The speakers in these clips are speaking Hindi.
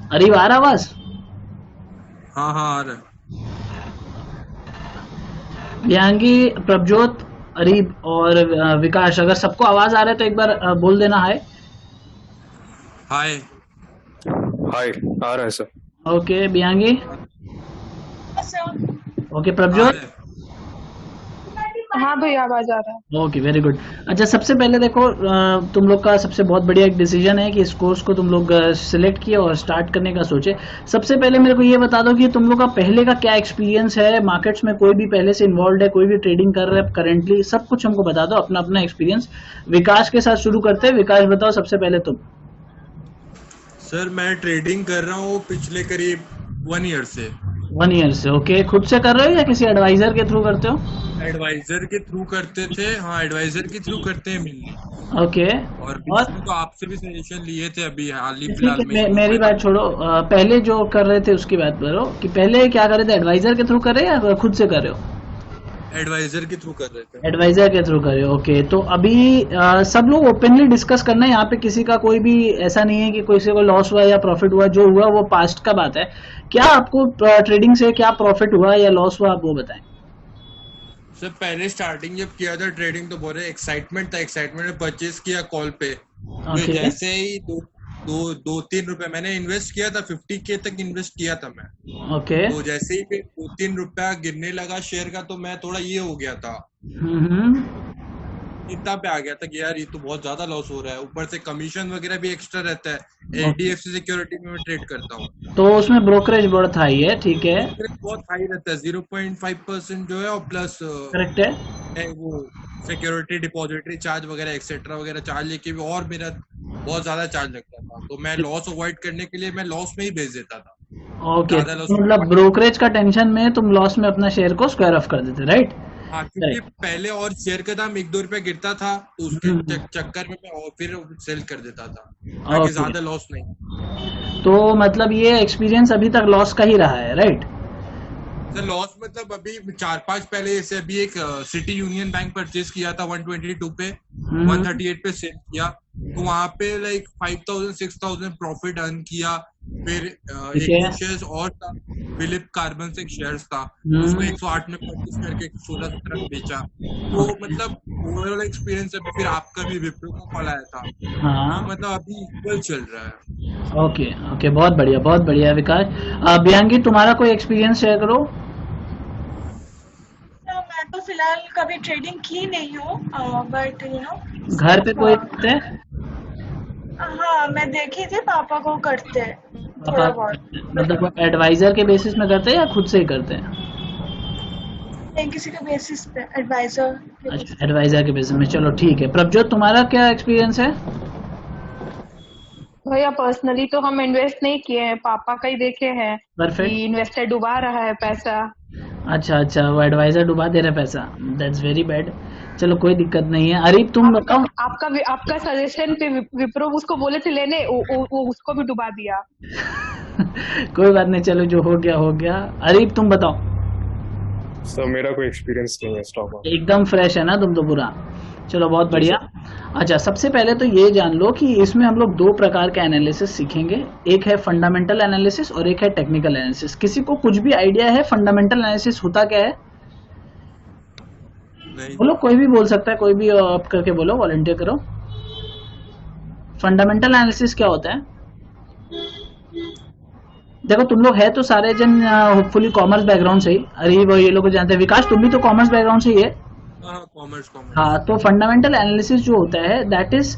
अरे आ रहा आवाज? हाँ हाँ आ रहा है। विहांगी, प्रभजोत, अरीब और विकास, अगर सबको आवाज आ रहा है तो एक बार बोल देना हाय। हाय। हाय। आ रहा है सर। ओके विहांगी। सर। ओके आ प्रभजोत। रहा है। हाँ भैया आवाज आ रहा है। Okay very good. अच्छा सबसे पहले देखो, तुम लोग का सबसे बहुत बढ़िया एक डिसीजन है कि इस कोर्स को तुम लोग सिलेक्ट किए और स्टार्ट करने का सोचे। सबसे पहले मेरे को ये बता दो कि तुम लोग का पहले का क्या एक्सपीरियंस है मार्केट्स में, कोई भी पहले से इन्वॉल्व है, कोई भी ट्रेडिंग कर रहा है करेंटली, सब कुछ हमको बता दो अपना अपना एक्सपीरियंस। विकास के साथ शुरू करते हैं। विकास बताओ सबसे पहले तुम। सर मैं ट्रेडिंग कर रहा हूँ पिछले करीब 1 ईयर से। 1 ईयर से? ओके, खुद से कर रहे हो या किसी एडवाइजर के थ्रू करते हो? एडवाइजर के थ्रू करते थे, हाँ एडवाइजर के थ्रू करते हैं मेनली। ओके। और और बीच में तो आपसे भी सजेशन लिए थे अभी हाल ही ठीक फिलहाल है, में ही, तो मेरी मैंने बात छोड़ो, पहले जो कर रहे थे उसकी बात करो कि पहले क्या कर रहे थे, एडवाइजर के थ्रू कर रहे हो या खुद से कर रहे हो? एडवाइजर के थ्रू कर रहे थे। एडवाइजर के थ्रू कर रहे हो, ओके। तो अभी सब लोग ओपनली डिस्कस करना है यहाँ पे, किसी का कोई भी ऐसा नहीं है कि किसी को लॉस हुआ या प्रॉफिट हुआ, जो हुआ वो पास्ट का बात है। क्या आपको ट्रेडिंग से क्या प्रॉफिट हुआ या लॉस हुआ, आप वो बताएं। सर पहले स्टार्टिंग जब किया था ट्रेडिंग तो बहुत एक्साइटमेंट था, एक्साइटमेंट में परचेज किया कॉल पे। तो ओके। जैसे ही दो 3 रुपए मैंने इन्वेस्ट किया था, 50K तक इन्वेस्ट किया था मैं। ओके। तो जैसे ही फिर 2-3 रुपया गिरने लगा शेयर का, तो मैं थोड़ा ये हो गया था, हम्म। चिंता पे आ गया था कि यार ये तो बहुत ज्यादा लॉस हो रहा है, ऊपर से कमीशन वगैरह भी एक्स्ट्रा रहता है। ओके, एचडीएफसी सिक्योरिटी में मैं ट्रेड करता हूँ। तो उसमें ब्रोकरेज बहुत हाई है, ठीक है। ब्रोकरेज बहुत हाई रहता है, 0.5% जो है, और प्लस करेक्ट है। वो सिक्योरिटी डिपॉजिटरी चार्ज वगैरह एक्सेट्रा वगैरह चार्ज लेके भी और मेरा बहुत ज्यादा चार्ज लगता था। तो मैं लॉस अवॉइड करने के लिए मैं लॉस में ही भेज देता था, ओके, ज्यादा लॉस। तो मतलब ब्रोकरेज का टेंशन में तुम लॉस में अपना शेयर को स्क्वायर ऑफ कर देते, राइट? हाँ, क्योंकि राइट। पहले और शेयर का दाम 1-2 रुपया गिरता था, तो उसके चक्कर में मैं और फिर सेल कर देता था ताकि ओके, ज्यादा लॉस नहीं। तो मतलब ये एक्सपीरियंस अभी तक लॉस का ही रहा है, राइट? सर लॉस मतलब अभी 4-5 पहले जैसे अभी एक सिटी यूनियन बैंक परचेज किया था 122 पे, हम्म। 138 पे सेल किया। तो वहां पे लाइक 5,000-6,000 प्रॉफिट अर्न किया। फिर ठीक एक है। दो शेयर्स और था, फिलिप कार्बन से एक शेयर्स था, उसको हम्म। 108 में परचेज करके 16-17 में बेचा। तो ओके। मतलब ओवरऑल एक्सपीरियंस अभी, फिर आपका भी विप्रो का कॉल आया था, तो हाँ। मतलब अभी इक्वल चल रहा है। ओके। ओके, बहुत बढ़िया, बहुत बढ़िया विकास। बियांगी, तुम्हारा कोई एक्सपीरियंस शेयर करो। तो मैं तो फिलहाल कभी ट्रेडिंग की नहीं हूँ, बट घर पे कोई सिर्फ करते हैं? हाँ मैं देखी थी पापा को करते पापा थोड़ा बहुत। बट मतलब एडवाइजर के बेसिस में करते हैं या खुद से ही करते हैं? नहीं, किसी के बेसिस पे, एडवाइजर के अच्छा, बेसिस पे। एडवाइजर के बेसिस में, चलो ठीक है। प्रभजोत, तुम्हारा क्या एक्सपीरियंस है? भैया पर्सनली तो हम इन्वेस्ट नहीं किए हैं, पापा का ही देखे हैं कि परफेक्ट। इन्वेस्टर डुबा रहा है पैसा। अच्छा अच्छा, वो एडवाइजर डुबा दे रहा है पैसा। That's very bad. चलो कोई दिक्कत नहीं है। अरीब तुम आपका बताओ। आपका सजेशन पे विप्रो उसको बोले थे लेने, वो उसको भी डुबा दिया। कोई बात नहीं, चलो जो हो गया हो गया। अरीब तुम बताओ। सर मेरा कोई एक्सपीरियंस नहीं है स्टॉक मार्केट। एकदम फ्रेश है ना तुम तो पूरा? चलो बहुत जी बढ़िया। सर। अच्छा सबसे पहले तो ये जान लो कि इसमें हम लोग दो प्रकार के एनालिसिस सीखेंगे। एक है फंडामेंटल एनालिसिस और एक है टेक्निकल एनालिसिस। किसी को कुछ भी आइडिया है फंडामेंटल एनालिसिस होता क्या है? नहीं। बोलो, कोई भी बोल सकता है, कोई भी आप करके बोलो, वॉलंटियर करो। फंडामेंटल एनालिसिस क्या होता है? देखो तुम लोग है तो सारे जन होपफुली कॉमर्स बैकग्राउंड से ही, अरे वो ये लोग जानते हैं। विकास तुम भी तो कॉमर्स बैकग्राउंड से ही है। हाँ कॉमर्स कॉमर्स। हाँ, तो फंडामेंटल एनालिसिस जो होता है that is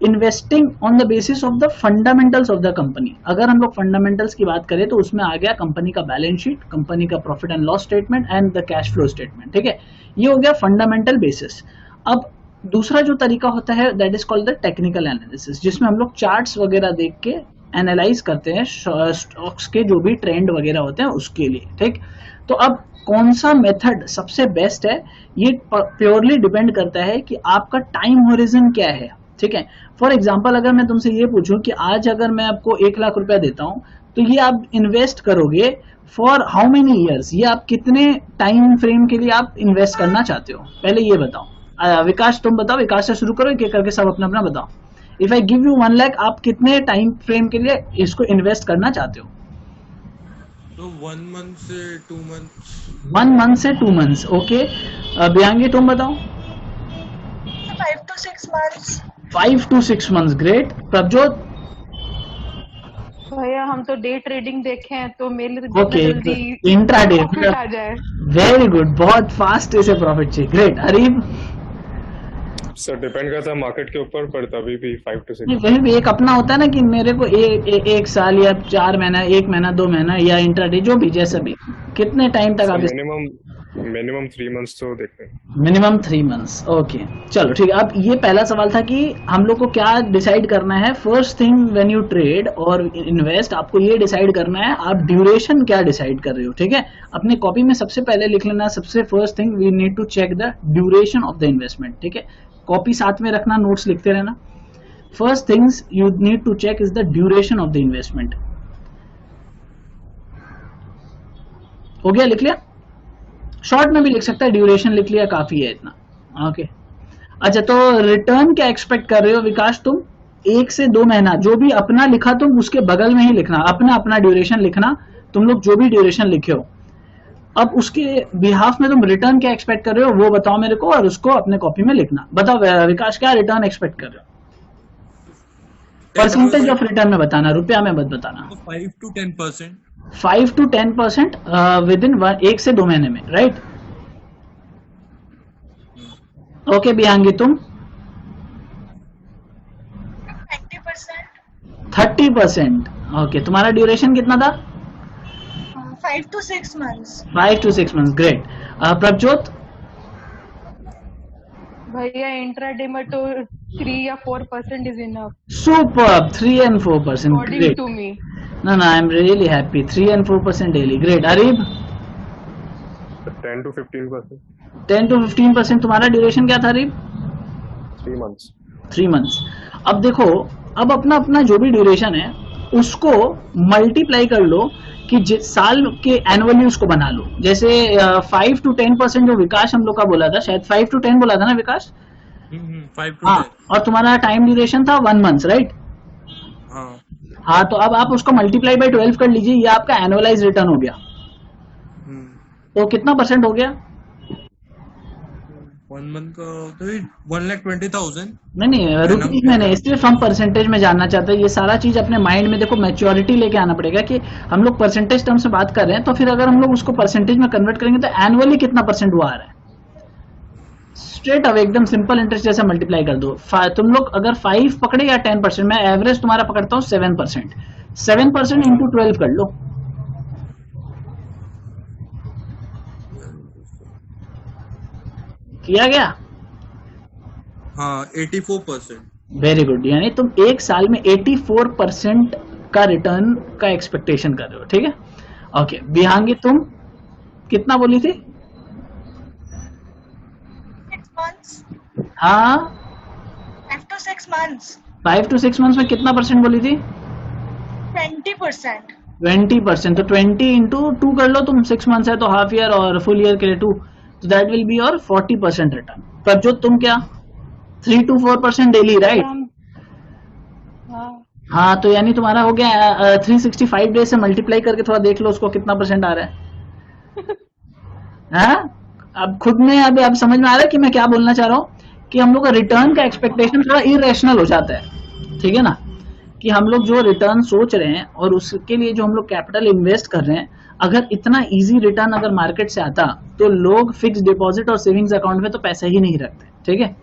investing on the basis of the fundamentals of the company. अगर हम लोग फंडामेंटल्स की बात करें तो उसमें आ गया कंपनी का बैलेंस शीट, कंपनी का profit and loss statement and the cash flow statement, ठीक है। ये हो गया फंडामेंटल बेसिस। अब दूसरा जो तरीका होता है that is called the technical analysis, जिसमें हम लोग चार्ट्स वगैरह देख के एनालाइज करते हैं स्टॉक्स के जो भी ट्रेंड वगैरह होते हैं उसके लिए, ठीक। तो अब कौन सा मेथड सबसे बेस्ट है, ये प्योरली डिपेंड करता है कि आपका टाइम होरिजन क्या है, ठीक है। फॉर एग्जाम्पल अगर मैं तुमसे ये पूछूं कि आज अगर मैं आपको 1 लाख रुपया देता हूं, तो ये आप इन्वेस्ट करोगे फॉर हाउ मेनी ईयर्स, ये आप कितने टाइम फ्रेम के लिए आप इन्वेस्ट करना चाहते हो, पहले ये बताओ। विकास तुम बताओ, विकास से शुरू करो, एक एक करके सब अपना अपना बताओ। If I give you 1 lakh, आप कितने टाइम फ्रेम के लिए इसको इन्वेस्ट करना चाहते हो? तो 1 मंथ से 2 मंथ 1 मंथ से 2 मंथ्स, ओके। बियांगी तुम बताओ। 5 to 6 months. 5 to 6 months, great. Prabhjot? भैया हम तो डे ट्रेडिंग देखे हैं, तो मेरे लिए तो जितना ओके, जल्दी इंट्राडे, प्रॉफिट आ जाए। वेरी गुड, बहुत फास्ट इसे प्रॉफिट चाहिए, ग्रेट। अरीब? सर डिपेंड करता है मार्केट के ऊपर, पर तभी भी 5 to 6 नहीं, वही भी एक अपना होता है ना कि मेरे को एक साल या 4 महीना, 1 महीना, 2 महीना या इंट्राडे, जो भी जैसा भी, कितने टाइम तक आप? मिनिमम 3 months तो देखते हैं। Minimum 3 months, okay. चलो ठीक है। अब ये पहला सवाल था कि हम लोग को क्या डिसाइड करना है। First thing when you trade और इन्वेस्ट, आपको ये डिसाइड करना है आप ड्यूरेशन क्या डिसाइड कर रहे हो, ठीक है। अपने कॉपी में सबसे पहले लिख लेना, सबसे first thing we need to check the duration of the investment, ठीक है। कॉपी साथ में रखना, नोट्स लिखते रहना। First things you need to check is the duration of the investment. हो गया, लिख लिया? शॉर्ट में भी लिख सकता है, ड्यूरेशन लिख लिया काफी है इतना, ओके। अच्छा, तो रिटर्न क्या एक्सपेक्ट कर रहे हो विकास तुम? 1 से 2 महीना, जो भी अपना लिखा तुम उसके बगल में ही लिखना, अपना ड्यूरेशन लिखना, तुम लोग जो भी ड्यूरेशन लिखे हो। अब उसके बिहाफ में तुम रिटर्न क्या एक्सपेक्ट कर रहे हो वो बताओ मेरे को, और उसको अपने कॉपी में लिखना। बताओ विकास, क्या रिटर्न एक्सपेक्ट कर रहे हो? परसेंटेज ऑफ रिटर्न में बताना, रुपया में मत बताना। 5 to 10%। 5 to 10% विद इन 1 से 2 महीने में, राइट? ओके बियांगी तुम? 20%. 30%, ओके। तुम्हारा ड्यूरेशन कितना था? 5 to 6 months. 5 to 6 months, great. Prabhjot? भैया इंट्राडे में तो 3 या 4% is enough super, 3 and 4%, according great. To me. No, I am really happy. 3 and 4% daily, great. Areeb? 10 to 15%। 10 to 15%। तुम्हारा ड्यूरेशन क्या था अरीब? 3 months। 3 मंथ्स। अब देखो, अब अपना अपना जो भी ड्यूरेशन है उसको मल्टीप्लाई कर लो कि साल के एनुअली उसको बना लो। जैसे 5 to 10% जो विकास हम लोग का बोला था, शायद 5 to 10 बोला था ना विकास? 5 to हाँ, 10। और तुम्हारा टाइम ड्यूरेशन था 1 मंथ, राइट? हाँ। हाँ, तो अब आप उसको मल्टीप्लाई बाय 12 कर लीजिए, ये आपका एनुअलाइज रिटर्न हो गया। तो कितना परसेंट हो गया? 1 मंथ का तो 1,20,000। नहीं, रुपीज में नहीं, सिर्फ हम परसेंटेज में जानना चाहते हैं। ये सारा चीज अपने माइंड में देखो, मैच्योरिटी लेके आना पड़ेगा कि हम लोग परसेंटेज टर्म से बात कर रहे हैं, तो फिर अगर हम लोग उसको परसेंटेज में कन्वर्ट करेंगे तो एनुअली कितना परसेंट हुआ आ रहा है। स्ट्रेट अवे एकदम सिंपल इंटरेस्ट जैसे मल्टीप्लाई कर दो। तुम लोग अगर 5 पकड़े या 10%, मैं एवरेज तुम्हारा पकड़ता हूँ 7%। 7% इंटू 12 कर लो। किया गया? हाँ, 84%। वेरी गुड, यानी तुम एक साल में 84% का रिटर्न का एक्सपेक्टेशन कर रहे हो, ठीक है। ओके, बिहांगी तुम कितना बोली थी? 6 months. हाँ, 5 to 6 months. 5 to 6 मंथ्स में कितना परसेंट बोली थी? 20%. 20%। तो 20 इंटू 2 कर लो तुम, 6 मंथ्स है तो हाफ ईयर और फुल ईयर के लिए 2, तो that will be your 40% return. Prabhjot तुम क्या? 3 to 4% डेली, राइट? हाँ, तो यानी तुम्हारा हो गया 365 डेज से मल्टीप्लाई करके थोड़ा देख लो उसको कितना परसेंट आ रहा है। हाँ, अब खुद में अब समझ में आ रहा है कि मैं क्या बोलना चाह रहा हूँ, कि हम लोग का रिटर्न का एक्सपेक्टेशन थोड़ा इरेशनल हो जाता है, ठीक है ना। कि हम लोग जो रिटर्न सोच रहे हैं और उसके लिए जो हम लोग कैपिटल इन्वेस्ट कर रहे हैं, अगर इतना इजी रिटर्न अगर मार्केट से आता तो लोग फिक्स डिपॉजिट और सेविंग्स अकाउंट में तो पैसा ही नहीं रखते, ठीक है।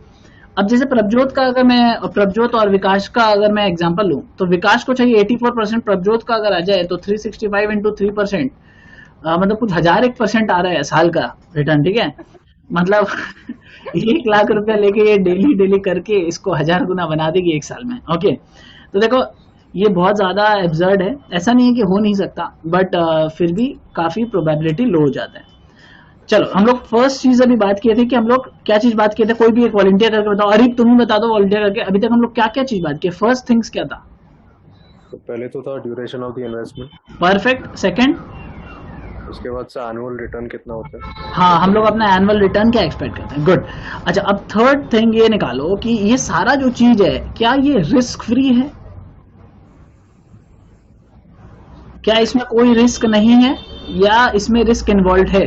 अब जैसे प्रभजोत का अगर मैं, प्रभजोत और विकास का अगर मैं एग्जांपल लूं, तो विकास को चाहिए 84%, प्रभजोत का अगर आ जाए तो 365 इंटू 3%, मतलब कुछ 1001% आ रहा है साल का रिटर्न, ठीक है। मतलब 1 लाख रुपया लेके ये डेली डेली करके इसको 1000 गुना बना देगी एक साल में, ओके। तो देखो, ये बहुत ज्यादा एब्सर्ड है, ऐसा नहीं है कि हो नहीं सकता, बट फिर भी काफी प्रोबेबिलिटी लो हो जाता है। चलो, हम लोग फर्स्ट चीज अभी बात किए थे कि हम लोग क्या चीज बात किए थे, कोई भी एक वॉलंटियर करके बताओ। अरे तुम ही बता दो वॉलंटियर करके, अभी तक हम लोग क्या क्या चीज बात की? फर्स्ट थिंग्स क्या था? तो पहले तो था duration of the investment. Perfect. Second? उसके बाद से एनुअल रिटर्न कितना होता है? हाँ, हम लोग अपना एनुअल रिटर्न क्या एक्सपेक्ट करते हैं। गुड। अच्छा, अब थर्ड थिंग ये निकालो कि ये सारा जो चीज है क्या ये रिस्क फ्री है? क्या इसमें कोई रिस्क नहीं है या इसमें रिस्क इन्वॉल्व है?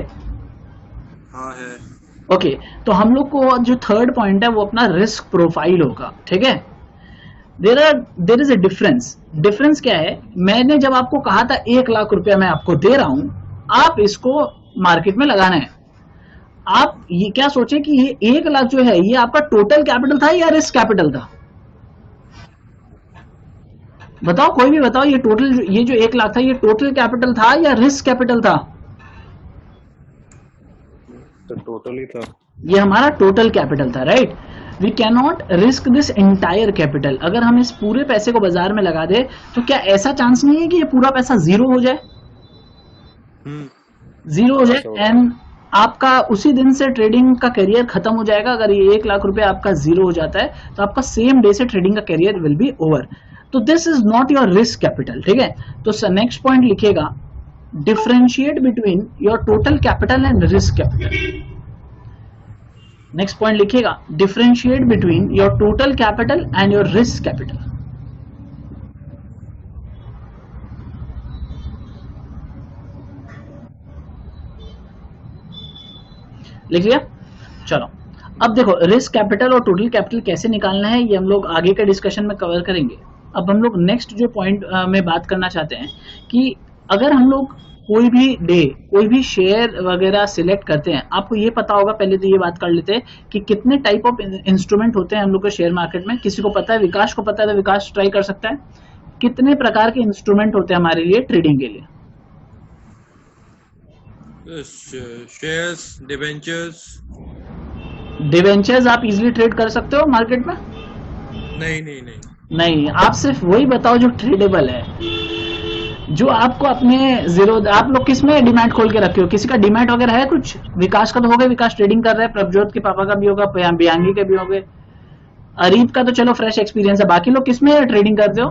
हाँ है। ओके, तो हम लोग को जो थर्ड पॉइंट है वो अपना रिस्क प्रोफाइल होगा। ठीक है, देर इज ए डिफरेंस क्या है? मैंने जब आपको कहा था 1 लाख रुपया मैं आपको दे रहा हूं, आप इसको मार्केट में लगाना है। आप ये क्या सोचे कि ये 1 लाख जो है ये आपका टोटल कैपिटल था या रिस्क कैपिटल था? बताओ, कोई भी बताओ, ये टोटल, ये जो 1 लाख था ये टोटल कैपिटल था या रिस्क कैपिटल था? तो टोटल ही था। ये हमारा टोटल कैपिटल था, right? We can not risk this entire capital. अगर हम इस पूरे पैसे को बाजार में लगा दे तो क्या ऐसा चांस नहीं है कि ये पूरा पैसा जीरो हो जाए? जीरो हो जाए एंड आपका उसी दिन से ट्रेडिंग का करियर खत्म हो जाएगा। अगर ये 1 लाख रुपए आपका जीरो हो जाता है तो आपका सेम डे से ट्रेडिंग का करियर विल बी ओवर। तो this is not your risk capital. ठीक है, तो नेक्स्ट पॉइंट लिखेगा, differentiate between your total capital and risk capital. Next point लिखेगा, differentiate between your total capital and your risk capital. लिख लिया? चलो, अब देखो रिस्क कैपिटल और टोटल कैपिटल कैसे निकालना है ये हम लोग आगे के डिस्कशन में कवर करेंगे। अब हम लोग नेक्स्ट जो पॉइंट में बात करना चाहते हैं कि अगर हम लोग कोई भी डे कोई भी शेयर वगैरह सिलेक्ट करते हैं, आपको ये पता होगा, पहले तो ये बात कर लेते हैं कि कितने टाइप ऑफ इंस्ट्रूमेंट होते हैं हम लोग के शेयर मार्केट में। किसी को पता है? विकास को पता है तो विकास ट्राई कर सकता है। कितने प्रकार के इंस्ट्रूमेंट होते हैं हमारे लिए ट्रेडिंग के लिए? Shares, debentures. डिवेंचर्स आप इजीली ट्रेड कर सकते हो मार्केट में? नहीं, आप सिर्फ वही बताओ जो ट्रेडेबल है, जो आपको अपने जीरो। आप लोग किस में डिमैट खोल के रखे हो? किसी का डिमैट वगैरह है कुछ? विकास का तो होगा, विकास ट्रेडिंग कर रहा है, प्रभजोत के पापा का भी होगा, बियांगी के भी होंगे, अरीब का तो चलो फ्रेश एक्सपीरियंस है। बाकी लोग किस में ट्रेडिंग करते हो?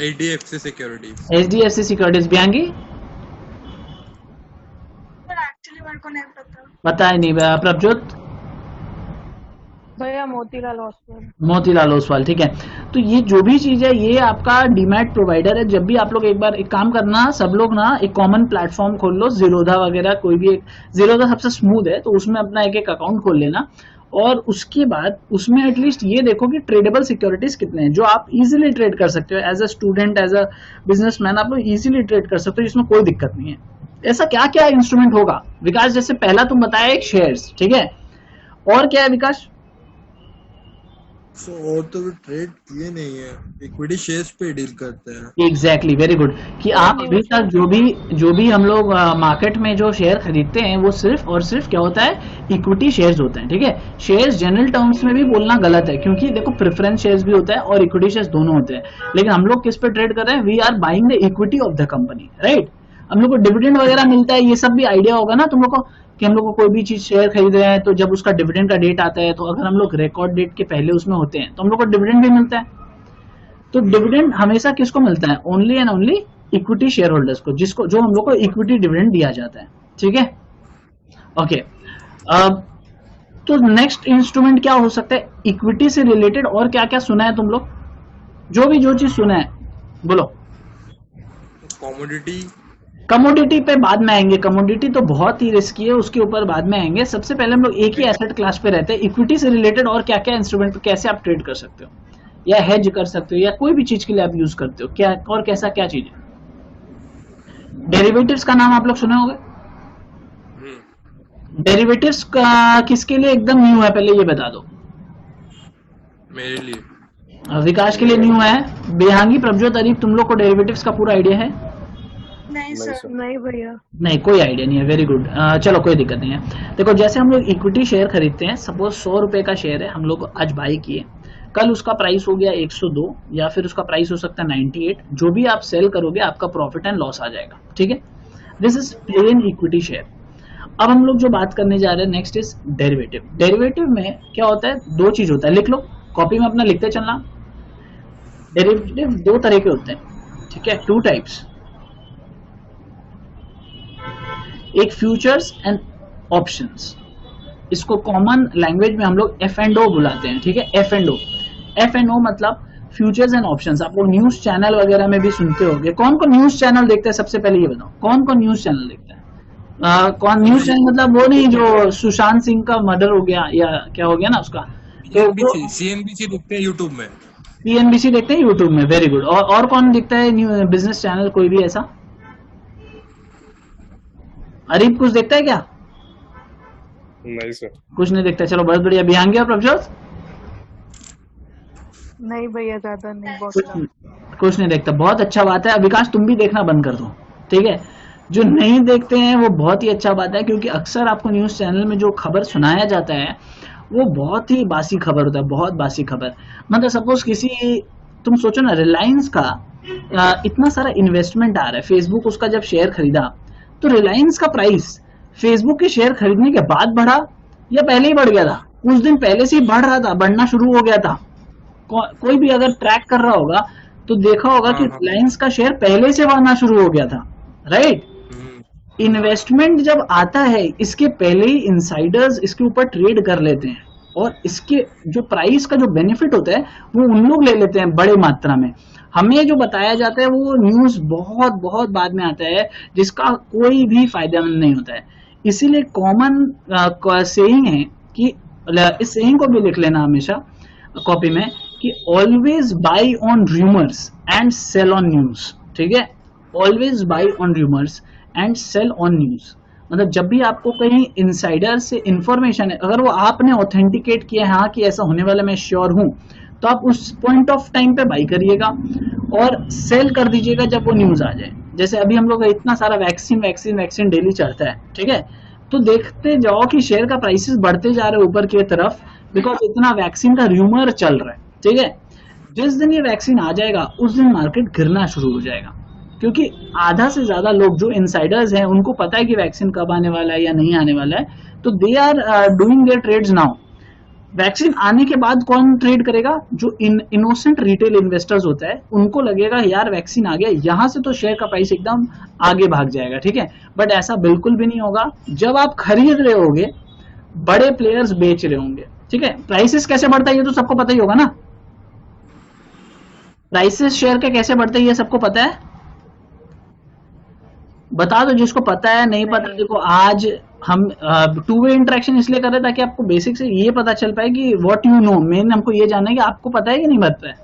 HDFC securities. HDFC securities. बियांगी? एक्चुअली मेरे को नहीं पता। पता है नहीं। प्रभजोत? भैया मोतीलाल ओसवाल। मोतीलाल ओसवाल, ठीक है। तो ये जो भी चीज है ये आपका डीमैट प्रोवाइडर है। जब भी आप लोग एक बार एक काम करना, सब लोग ना एक कॉमन प्लेटफॉर्म खोल लो, जीरोधा वगैरह, कोई भी एक, जीरोधा सबसे स्मूथ है तो उसमें अपना एक अकाउंट खोल लेना और उसके बाद उसमें एटलीस्ट ये देखो कि ट्रेडेबल सिक्योरिटीज कितने हैं जो आप इजीली ट्रेड कर सकते हो। As a student, as a businessman आप लोग इजीली ट्रेड कर सकते हो, जिसमें कोई दिक्कत नहीं है। ऐसा क्या क्या इंस्ट्रूमेंट होगा विकास? जैसे पहला तुम बताया एक शेयर्स, ठीक है, और क्या है विकास? और तो ट्रेड किए नहीं है, इक्विटी शेयर्स पे डील करते हैं। Exactly, very good. कि आप अभी तक जो भी हम लोग मार्केट में जो शेयर खरीदते हैं वो सिर्फ और सिर्फ क्या होता है? इक्विटी शेयर्स होते हैं। ठीक है, शेयर्स जनरल टर्म्स में भी बोलना गलत है क्योंकि देखो प्रेफरेंस शेयर्स भी होता है और इक्विटी शेयर्स दोनों होते हैं। लेकिन हम लोग किस पे ट्रेड कर रहे हैं? We are buying the equity of the company, right? हम लोग को डिविडेंड वगैरह मिलता है, ये सब भी आइडिया होगा ना तुम लोग को कि हम लोग को कोई भी चीज शेयर खरीद रहे हैं तो जब उसका डिविडेंड का डेट आता है तो अगर हम लोग रिकॉर्ड डेट के पहले उसमें होते हैं तो हम लोग को डिविडेंड भी मिलता है। तो डिविडेंड हमेशा किसको मिलता है? Only and only equity share holders को, जिसको जो हम लोग को इक्विटी डिविडेंड दिया जाता है। ठीक है, ओके। तो नेक्स्ट इंस्ट्रूमेंट क्या हो सकता है इक्विटी से रिलेटेड? और क्या क्या सुना है तुम लोग? जो चीज सुना है बोलो। कमोडिटी पे बाद में आएंगे। कमोडिटी तो बहुत ही रिस्की है, उसके ऊपर बाद में आएंगे। सबसे पहले हम लोग एक ही एसेट क्लास पे रहते हैं। इक्विटी से रिलेटेड और क्या क्या इंस्ट्रूमेंट पे कैसे आप ट्रेड कर सकते हो या हेज कर सकते हो या कोई भी चीज के लिए आप यूज करते हो, क्या और कैसा क्या चीज है? डेरिवेटिव्स का नाम आप लोग सुने होंगे। डेरिवेटिव्स का किसके लिए एकदम न्यू है पहले ये बता दो। मेरे लिए। विकास के लिए न्यू है। बेहांगी, प्रभजोत, अरीब, तुम लोग को डेरिवेटिव्स का पूरा आइडिया है? नहीं सर। नहीं भैया। नहीं, कोई आइडिया नहीं है। Very good. चलो कोई दिक्कत नहीं है। देखो जैसे हम लोग इक्विटी शेयर खरीदते हैं, सपोज 100 रुपए का शेयर है, हम लोग आज बाई किए, कल उसका प्राइस हो गया 102 या फिर उसका प्राइस हो सकता है 98। जो भी आप सेल करोगे आपका प्रॉफिट एंड लॉस आ जाएगा। ठीक है, this is plain equity share. अब हम लोग जो बात करने जा रहे हैं नेक्स्ट इज डेरिवेटिव। डेरिवेटिव में क्या होता है? दो चीज होता है, लिख लो कॉपी में अपना, लिखते चलना। डेरिवेटिव दो तरह के होते हैं, ठीक है, टू टाइप्स। एक फ्यूचर्स एंड ऑप्शंस, इसको कॉमन लैंग्वेज में हम लोग F&O बुलाते हैं, ठीक है। F&O मतलब फ्यूचर्स एंड ऑप्शंस। आप लोग न्यूज चैनल वगैरह में भी सुनते होंगे। कौन कौन न्यूज चैनल देखता है, सबसे पहले ये बताओ, कौन कौन न्यूज चैनल देखता है? कौन न्यूज चैनल मतलब वो नहीं जो सुशांत सिंह का मर्डर हो गया या क्या हो गया ना उसका, तो CNBC देखते हैं यूट्यूब में। CNBC देखते हैं यूट्यूब में, वेरी गुड। और कौन देखता है बिजनेस चैनल, कोई भी ऐसा? अरीब कुछ देखता है क्या? नहीं सर। कुछ नहीं देखता, चलो बहुत बढ़िया। बिहांगी और प्रभजोत? नहीं भैया, ज्यादा नहीं, बहुत कुछ नहीं देखता, बहुत अच्छा बात है। विकास तुम भी देखना बंद कर दो, ठीक है। जो नहीं देखते हैं वो बहुत ही अच्छा बात है, क्योंकि अक्सर आपको न्यूज चैनल में जो खबर सुनाया जाता है वो बहुत ही बासी खबर होता है, बहुत बासी खबर। मतलब सपोज किसी, तुम सोचो ना, रिलायंस का इतना सारा इन्वेस्टमेंट आ रहा है, फेसबुक उसका जब शेयर खरीदा तो रिलायंस का प्राइस फेसबुक के शेयर खरीदने के बाद बढ़ा या पहले ही बढ़ गया था? कुछ दिन पहले से ही बढ़ रहा था, बढ़ना शुरू हो गया था। कोई भी अगर ट्रैक कर रहा होगा तो देखा होगा कि रिलायंस का शेयर पहले से बढ़ना शुरू हो गया था, राइट। इन्वेस्टमेंट जब आता है इसके पहले ही इनसाइडर्स इसके ऊपर ट्रेड कर लेते हैं, और इसके जो प्राइस का जो बेनिफिट होता है वो उन लोग ले लेते हैं बड़े मात्रा में। हमें जो बताया जाता है वो न्यूज बहुत बहुत बाद में आता है, जिसका कोई भी फायदेमंद नहीं होता है। इसीलिए कॉमन सेइंग है कि, इस सेइंग को भी लिख लेना हमेशा कॉपी में, कि always buy on rumours and sell on news, ठीक है। Always buy on rumours and sell on news, मतलब जब भी आपको कहीं इनसाइडर से इंफॉर्मेशन है, अगर वो आपने ऑथेंटिकेट किया है हाँ कि ऐसा होने वाला, मैं श्योर हूं, तो आप उस पॉइंट ऑफ टाइम पे बाई करिएगा और सेल कर दीजिएगा जब वो न्यूज आ जाए। जैसे अभी हम लोग इतना सारा वैक्सीन डेली चढ़ता है, ठीक है, तो देखते जाओ कि शेयर का प्राइसेस बढ़ते जा रहे हैं ऊपर की तरफ, बिकॉज इतना वैक्सीन का रूमर चल रहा है, ठीक है। जिस दिन ये वैक्सीन आ जाएगा उस दिन मार्केट गिरना शुरू हो जाएगा, क्योंकि आधा से ज्यादा लोग जो इनसाइडर्स हैं उनको पता है कि वैक्सीन कब आने वाला है या नहीं आने वाला है, तो they are doing their trades now. Vaccine आने के बाद कौन ट्रेड करेगा? जो इनोसेंट रिटेल इन्वेस्टर्स होता है, उनको लगेगा यार वैक्सीन आ गया, यहां से तो शेयर का प्राइस एकदम आगे भाग जाएगा, ठीक है। बट ऐसा बिल्कुल भी नहीं होगा। जब आप खरीद रहे होगे बड़े प्लेयर्स बेच रहे होंगे, ठीक है। प्राइसेस कैसे बढ़ता है ये तो सबको पता ही होगा ना, प्राइसेस शेयर के कैसे बढ़ते हैं ये सबको पता है। बता दो जिसको पता है, नहीं पता देखो आज हम टू वे इंटरेक्शन इसलिए कर रहे हैं ताकि आपको बेसिक से ये पता चल पाए कि व्हाट यू नो। मेन हमको ये जानना है कि आपको पता है कि नहीं पता है।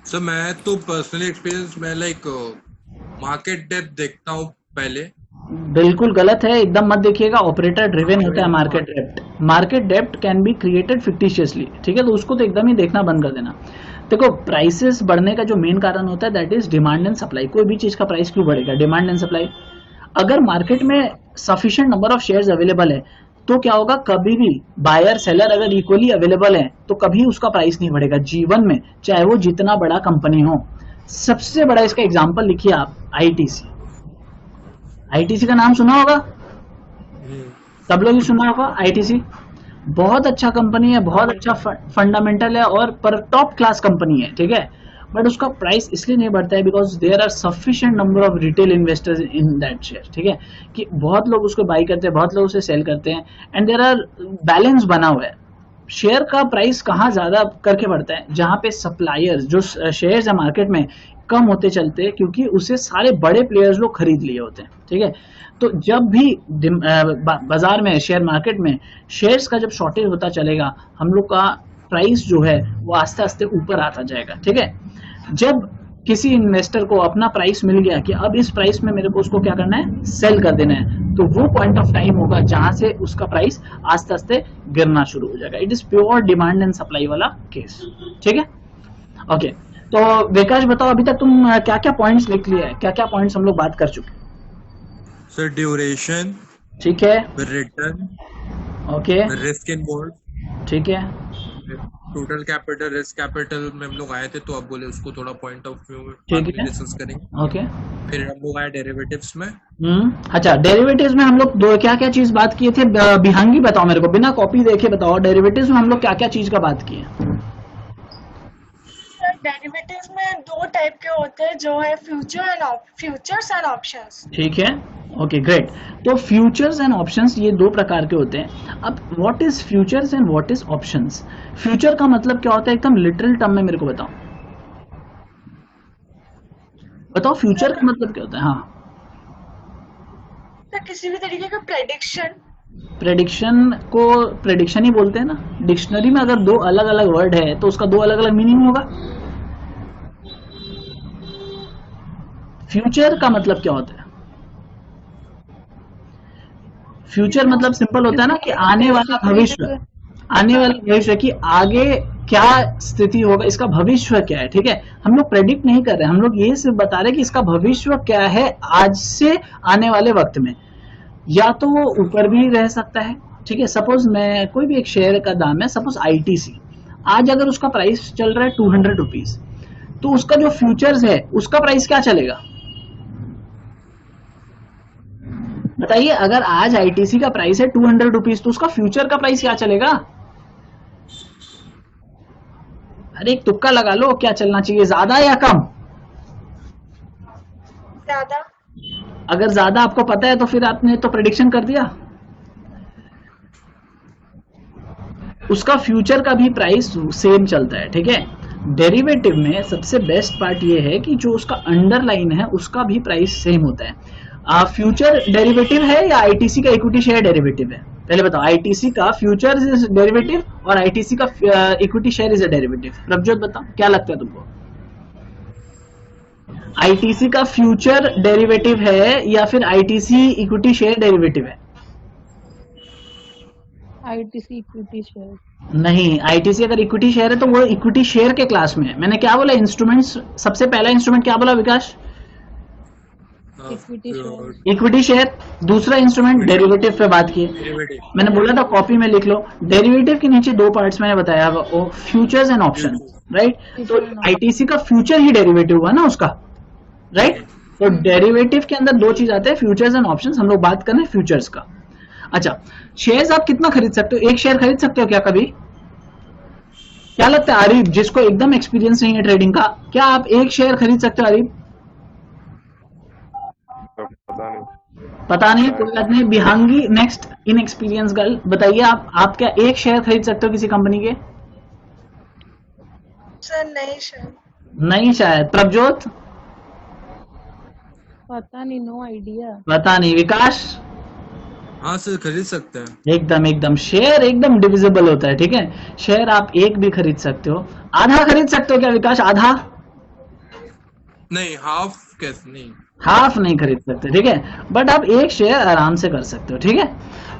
सर मैं तो पर्सनली एक्सपीरियंस में लाइक मार्केट डेप्थ देखता हूँ पहले। बिल्कुल गलत है, एकदम मत देखिएगा। ऑपरेटर ड्रिवन होता है market depth. Market depth can be created fictitiously, ठीक है, तो उसको तो एकदम ही देखना बंद कर देना। देखो प्राइसेस बढ़ने का जो मेन कारण होता है that is demand and supply. कोई भी चीज का प्राइस क्यों बढ़ेगा? Demand and supply. अगर मार्केट में sufficient number of shares available है तो क्या होगा, कभी भी बायर सेलर अगर इक्वली अवेलेबल है तो कभी उसका प्राइस नहीं बढ़ेगा जीवन में, चाहे वो जितना बड़ा कंपनी हो। सबसे बड़ा इसका एग्जांपल लिखिए आप, आईटीसी। आईटीसी का नाम सुना होगा, सब लोग ही सुना होगा। आईटीसी बहुत अच्छा कंपनी है, बहुत अच्छा फंडामेंटल है और पर टॉप क्लास कंपनी है, ठीक है। बट उसका प्राइस इसलिए नहीं बढ़ता है because there are sufficient number of retail investors in that share, ठीक है, कि बहुत लोग उसको बाई करते हैं, बहुत लोग उसे सेल करते हैं, एंड देयर आर बैलेंस बना हुआ है। शेयर का प्राइस कहाँ ज्यादा करके बढ़ता है? जहां पे सप्लायर्स जो शेयर्स है मार्केट में कम होते चलते हैं, क्योंकि उसे सारे बड़े प्लेयर्स लोग खरीद लिए होते हैं, ठीक है। तो जब भी बाजार में, शेयर मार्केट में शेयर्स का जब शॉर्टेज होता चलेगा, हम लोग का प्राइस जो है वो आस्ते आस्ते ऊपर आता जाएगा, ठीक है। जब किसी इन्वेस्टर को अपना प्राइस मिल गया कि अब इस प्राइस में मेरे को उसको क्या करना है, सेल कर देना है, तो वो पॉइंट ऑफ टाइम होगा जहां से उसका प्राइस आस्ते आस्ते गिरना शुरू हो जाएगा। It is pure demand and supply वाला केस, ठीक है। ओके, तो विकास बताओ अभी तक तुम क्या क्या पॉइंट्स लिख लिया है, क्या क्या पॉइंट्स हम लोग बात कर चुके? सर ड्यूरेशन, ठीक है, रिटर्न, ओके, रिस्क इन्वॉल्व, ठीक है, टोटल कैपिटल, रिस्क कैपिटल में हम लोग आए थे तो आप बोले उसको थोड़ा पॉइंट ऑफ व्यू ठीक में है, डिस्कस करेंगे। ओके। फिर हम लोग आए डेरिवेटिव्स में। अच्छा, डेरिवेटिव्स में हम लोग दो क्या क्या चीज बात किए थे? बिहांगी बताओ मेरे को, बिना कॉपी देखे बताओ, डेरिवेटिव्स में हम लोग क्या क्या चीज का बात किए? डेरिवेटिव्स में दो टाइप के होते हैं, जो है फ्यूचर्स एंड ऑप्शंस। ठीक है, ओके ग्रेट। तो फ्यूचर्स एंड ऑप्शंस ये दो प्रकार के होते हैं। अब what is futures and what is options? Future का मतलब क्या होता है, एकदम लिटरल टर्म में मेरे को बताओ, बताओ फ्यूचर का मतलब क्या होता है? हाँ, तो किसी भी तरीके का प्रेडिक्शन। प्रेडिक्शन को प्रेडिक्शन ही बोलते हैं ना। डिक्शनरी में अगर दो अलग अलग वर्ड है तो उसका दो अलग अलग मीनिंग होगा। फ्यूचर का मतलब क्या होता है? फ्यूचर मतलब सिंपल होता है ना कि आने वाला भविष्य, आने वाले भविष्य की आगे क्या स्थिति होगा, इसका भविष्य क्या है। ठीक है, हम लोग प्रेडिक्ट नहीं कर रहे, हम लोग ये सिर्फ बता रहे कि इसका भविष्य क्या है आज से आने वाले वक्त में। या तो वो ऊपर भी रह सकता है। ठीक है, सपोज मैं कोई भी एक शेयर का दाम है, सपोज ITC, आज अगर उसका प्राइस चल रहा है 200 रुपीज, तो उसका जो फ्यूचर्स है उसका प्राइस क्या चलेगा बताइए? अगर आज ITC का प्राइस है 200 रुपीज, तो उसका फ्यूचर का प्राइस क्या चलेगा? अरे एक तुक्का लगा लो, क्या चलना चाहिए, ज्यादा या कम? ज्यादा। अगर ज्यादा आपको पता है तो फिर आपने तो प्रेडिक्शन कर दिया। उसका फ्यूचर का भी प्राइस सेम चलता है। ठीक है, डेरिवेटिव में सबसे बेस्ट पार्ट ये है कि जो उसका अंडरलाइन है उसका भी प्राइस सेम होता है। फ्यूचर डेरिवेटिव है या ITC का इक्विटी शेयर डेरिवेटिव है? पहले बताओ, ITC का फ्यूचर इज डेरिवेटिव और ITC का equity share is a derivative. Prabhjot बताओ क्या लगता है तुमको, ITC का फ्यूचर डेरिवेटिव है या फिर ITC इक्विटी शेयर डेरिवेटिव है? ITC equity share. नहीं, ITC अगर इक्विटी शेयर है तो वो इक्विटी शेयर के क्लास में है। मैंने क्या बोला, इंस्ट्रूमेंट्स, सबसे पहला इंस्ट्रूमेंट क्या बोला Vikas? Equity share. Equity share. दूसरा इंस्ट्रूमेंट डेरिवेटिव पे बात की। मैंने बोला था कॉपी में लिख लो, डेरिवेटिव के नीचे दो पार्ट्स मैंने बताया, वो फ्यूचर्स एंड ऑप्शन, राइट? तो ITC का फ्यूचर ही डेरिवेटिव हुआ ना उसका, राइट? तो डेरिवेटिव के अंदर दो चीज आते हैं, फ्यूचर्स एंड ऑप्शंस। हम लोग बात कर रहे हैं फ्यूचर्स का। अच्छा, शेयर्स आप कितना खरीद सकते हो? एक शेयर खरीद सकते हो क्या कभी? क्या लगता है आरिफ, जिसको एकदम एक्सपीरियंस नहीं है ट्रेडिंग का, क्या आप एक शेयर खरीद सकते हो आरिफ? पता नहीं। पता नहीं, कोई बात नहीं। बिहांगी नेक्स्ट इन एक्सपीरियंस गर्ल, बताइए आप क्या एक शेयर खरीद सकते हो किसी कंपनी के? सर नहीं शायद। नहीं शायद। प्रभजोत? पता नहीं, नो आइडिया। पता नहीं। विकास? हाँ सर, खरीद सकते हैं। एकदम शेयर एकदम डिविजिबल होता है। ठीक है, शेयर आप एक भी खरीद सकते हो, आधा खरीद सकते हो क्या विकास? आधा नहीं, हाफ कैसे? नहीं, हाफ नहीं खरीद सकते। ठीक है, बट आप एक शेयर आराम से कर सकते हो। ठीक है,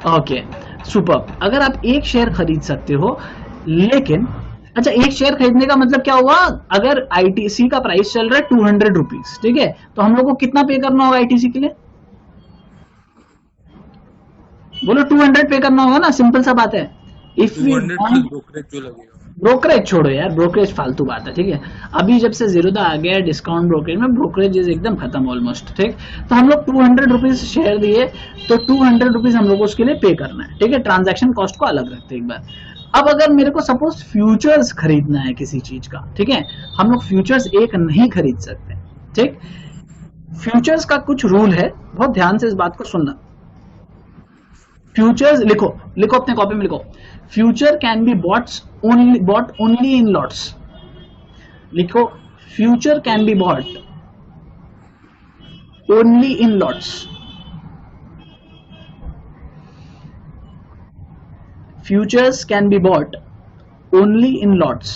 ओके सुपर। अगर आप एक शेयर खरीद सकते हो, लेकिन अच्छा, एक शेयर खरीदने का मतलब क्या हुआ? अगर ITC का प्राइस चल रहा है 200 रुपीज, ठीक है, तो हम लोग को कितना पे करना होगा ITC के लिए? बोलो 200 पे करना होगा ना, सिंपल सा बात है। इफ वी ब्रोकरेज जो लगेगा। ब्रोकरेज छोड़ो यार, ब्रोकरेज फालतू बात है। ठीक है, अभी जब से जीरोधा आ गया डिस्काउंट ब्रोकरेज में, ब्रोकरेज एकदम खत्म ऑलमोस्ट। ठीक, तो हम लोग 200 रुपीज शेयर दिए, तो 200 रुपीज हम लोग को उसके लिए पे करना है। ठीक है, ट्रांजैक्शन कॉस्ट को अलग रखते हैं एक बार। अब अगर मेरे को सपोज फ्यूचर्स खरीदना है किसी चीज का, ठीक है, हम लोग फ्यूचर्स एक नहीं खरीद सकते। ठीक, फ्यूचर्स का कुछ रूल है, बहुत ध्यान से इस बात को सुनना। फ्यूचर्स लिखो, लिखो अपने कॉपी में लिखो, future can be bought only in lots. लिखो, future can be bought only in lots. Futures can be bought only in lots.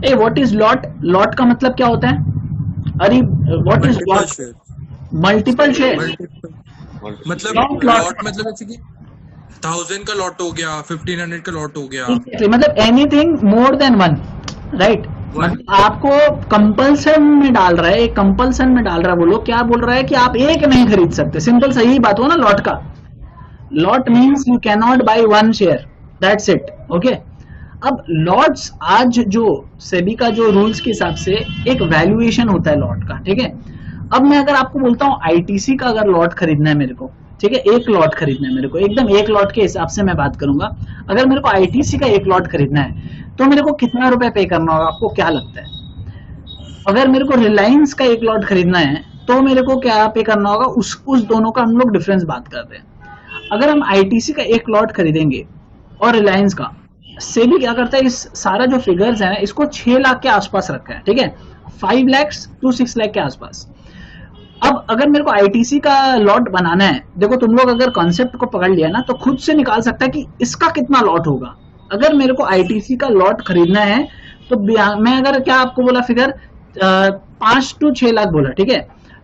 Hey, what is lot? Lot का मतलब क्या होता है? अरे, what is lot? Multiple share. मतलब लॉट मतलब जैसे कि 1000 का लॉट हो गया, 1500 का लॉट हो गया, मतलब anything more than one, right? आपको कंपल्सन में डाल रहा है, कंपल्सन में डाल रहा है। बोलो क्या बोल रहा है कि आप एक नहीं खरीद सकते। सिंपल सही बात हो ना लॉट का। Lot means you can not by one share, that's it. Okay, अब लॉट्स आज जो सेबी का जो रूल्स के हिसाब से एक वैल्यूएशन होता है लॉट का। ठीक है, अब मैं अगर आपको बोलता हूं ITC का अगर लॉट खरीदना है मेरे को, ठीक है, एक लॉट खरीदना है मेरे को, एकदम एक लॉट के हिसाब से मैं बात करूंगा। अगर मेरे को आईटीसी का एक लॉट खरीदना है तो मेरे को कितना रुपए पे करना होगा, आपको क्या लगता है? अगर मेरे को रिलायंस का एक लॉट खरीदना है तो मेरे को क्या पे करना होगा, उस दोनों का हम लोग डिफरेंस बात कर रहे हैं। अगर हम आईटीसी का एक लॉट खरीदेंगे और रिलायंस का, सेबी क्या करता है, इस सारा जो फिगर्स है इसको 6 लाख के आसपास रखा है, ठीक है, 5 लाख to 6 लाख के आसपास। अब अगर मेरे को आईटीसी का लॉट बनाना है, देखो तुम लोग अगर कॉन्सेप्ट को पकड़ लिया ना तो खुद से निकाल सकता है कि इसका कितना लॉट होगा। अगर मेरे को आईटीसी का लॉट खरीदना है तो मैं अगर क्या आपको बोला फिगर 5 to 6 लाख बोला, ठीक है,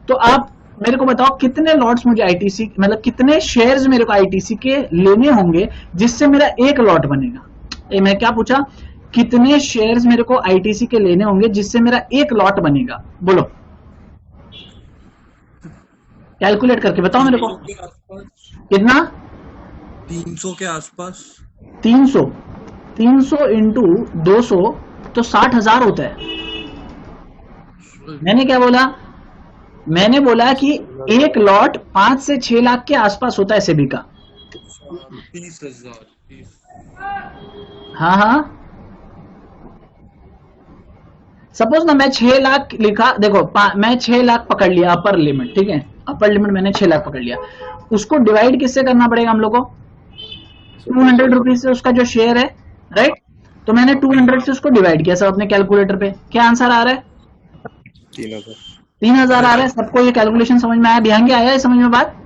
तो आप मेरे को बताओ कितने लॉट्स मुझे आईटीसी, मतलब कितने शेयर्स मेरे को आईटीसी के लेने होंगे जिससे मेरा एक लॉट बनेगा। मैं क्या पूछा, कितने शेयर्स मेरे को आईटीसी के लेने होंगे जिससे मेरा एक लॉट बनेगा, बोलो कैलकुलेट करके बताओ मेरे को। 300 के आसपास, कितना? 300 के आसपास। 300 इंटू 200 तो 60,000 होता है। मैंने क्या बोला? मैंने बोला कि एक लॉट 5 से 6 लाख के आसपास होता है सेबी का। 30,000। हाँ हाँ, सपोज ना मैं 6 लाख लिखा, देखो मैं 6 लाख पकड़ लिया अपर लिमिट, ठीक है, अपर लिमिट मैंने 6 लाख पकड़ लिया, उसको डिवाइड किससे करना पड़ेगा हम लोग को? 200 रुपीज से उसका जो शेयर है, राइट, तो मैंने 200 से उसको डिवाइड किया सब अपने कैलकुलेटर पे। क्या आंसर आ रहा है? 3,000 आ रहा है। सबको ये कैलकुलेशन समझ में आया? ध्यान क्या आया है समझ में बात?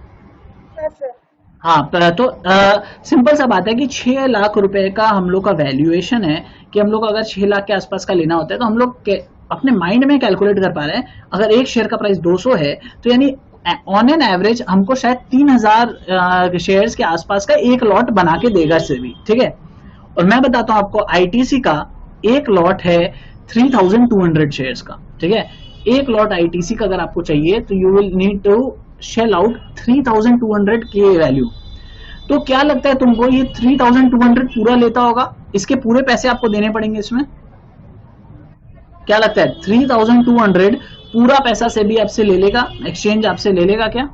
हाँ, तो सिंपल सा बात है कि 6 लाख रुपए का हम लोग का वैल्यूएशन है कि हम लोग अगर 6 लाख के आसपास का लेना होता है तो हम लोग अपने माइंड में कैलकुलेट कर पा रहे हैं। अगर एक शेयर का प्राइस 200 है तो यानी ऑन एन एवरेज हमको शायद 3,000 शेयर्स के आसपास का एक लॉट बना के देगा सेबी, ठीक है। और मैं बताता हूं आपको, आईटीसी का एक लॉट है 3,200 शेयर्स का, ठीक है। एक लॉट आईटीसी का अगर आपको चाहिए तो you will need to shell out 3,200 के वैल्यू। तो क्या लगता है तुमको, ये 3,200 पूरा लेता होगा? इसके पूरे पैसे आपको देने पड़ेंगे इसमें? क्या लगता है 3,200 पूरा पैसा सेबी आपसे ले लेगा, एक्सचेंज आपसे ले लेगा क्या?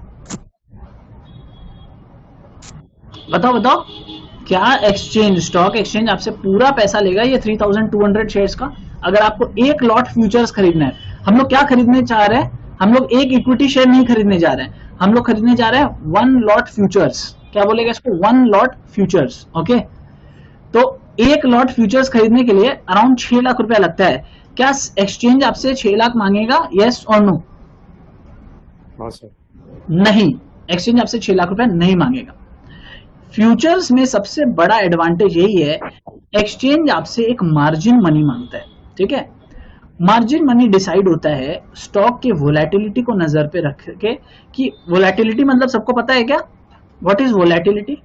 बताओ बताओ, क्या एक्सचेंज, स्टॉक एक्सचेंज आपसे पूरा पैसा लेगा ये 3,200 शेयर्स का? अगर आपको एक लॉट फ्यूचर्स खरीदना है, हम लोग क्या खरीदने चाह रहे हैं, हम लोग एक इक्विटी शेयर नहीं खरीदने जा रहे हैं, हम लोग खरीदने जा रहे हैं 1 लॉट फ्यूचर्स। क्या बोलेगा इसको? 1 लॉट फ्यूचर्स, ओके। तो एक लॉट फ्यूचर्स खरीदने के लिए अराउंड 6 लाख रुपया लगता है। क्या एक्सचेंज आपसे 6 लाख मांगेगा? यस और नो? नहीं, एक्सचेंज आपसे 6 लाख रुपया नहीं मांगेगा। फ्यूचर्स में सबसे बड़ा एडवांटेज यही है, एक्सचेंज आपसे एक मार्जिन मनी मांगता है, ठीक है। मार्जिन मनी डिसाइड होता है स्टॉक के वोलेटिलिटी को नजर पे रख के, कि वोलेटिलिटी मतलब सबको पता है क्या? What is volatility?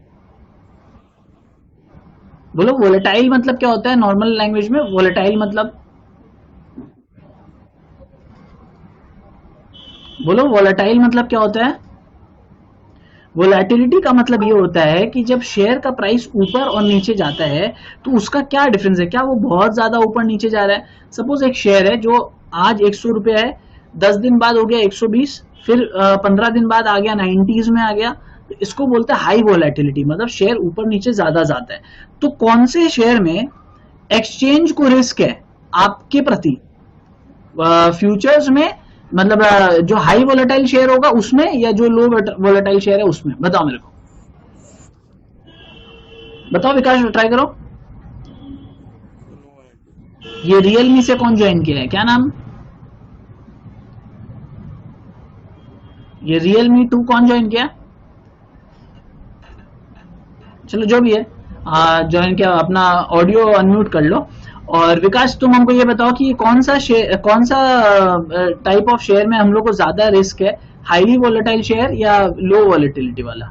बोलो, वोलेटाइल मतलब क्या होता है नॉर्मल लैंग्वेज में? वोलेटाइल मतलब बोलो, वोलेटाइल मतलब क्या होता है? वोलेटिलिटी का मतलब ये होता है कि जब शेयर का प्राइस ऊपर और नीचे जाता है तो उसका क्या डिफरेंस है, क्या वो बहुत ज्यादा ऊपर नीचे जा रहा है? सपोज एक शेयर है जो आज 100 रुपया है, 10 दिन बाद हो गया 120, फिर 15 दिन बाद आ गया 90s में आ गया, तो इसको बोलते हैं हाई वोलेटिलिटी, मतलब शेयर ऊपर नीचे ज्यादा जाता है। तो कौन से शेयर में एक्सचेंज को रिस्क है आपके प्रति? फ्यूचर्स में, मतलब जो हाई वोलेटाइल शेयर होगा उसमें, या जो लो वोलेटाइल शेयर है उसमें? बताओ मेरे को, बताओ विकास, ट्राई करो। ये रियलमी से कौन ज्वाइन किया है, क्या नाम? ये रियलमी 2 कौन ज्वाइन किया? चलो जो भी है, ज्वाइन किया, अपना ऑडियो अनम्यूट कर लो। और विकास, तुम हमको ये बताओ कि कौन सा टाइप ऑफ शेयर में हम लोग को ज्यादा रिस्क है, हाईली वोलेटाइल शेयर या लो वोलेटिलिटी वाला?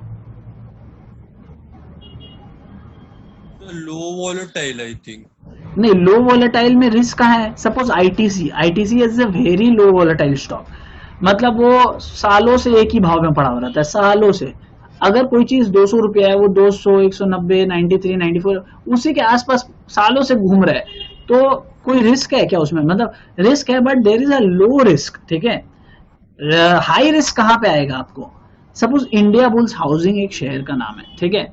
लो वोलेटाइल आई थिंक। नहीं, लो वोलेटाइल में रिस्क कहाँ है? Suppose ITC is a very low volatile stock, मतलब वो सालों से एक ही भाव में पड़ा हुआ रहता है, सालों से। अगर कोई चीज 200 रुपया है, वो 200, 190, 93, 94 उसी के आसपास सालों से घूम रहा है, तो कोई रिस्क है क्या उसमें? मतलब रिस्क है but there is a low risk, ठीक है। हाई रिस्क कहाँ पे आएगा आपको? सपोज इंडिया बुल्स हाउसिंग एक शहर का नाम है, ठीक है,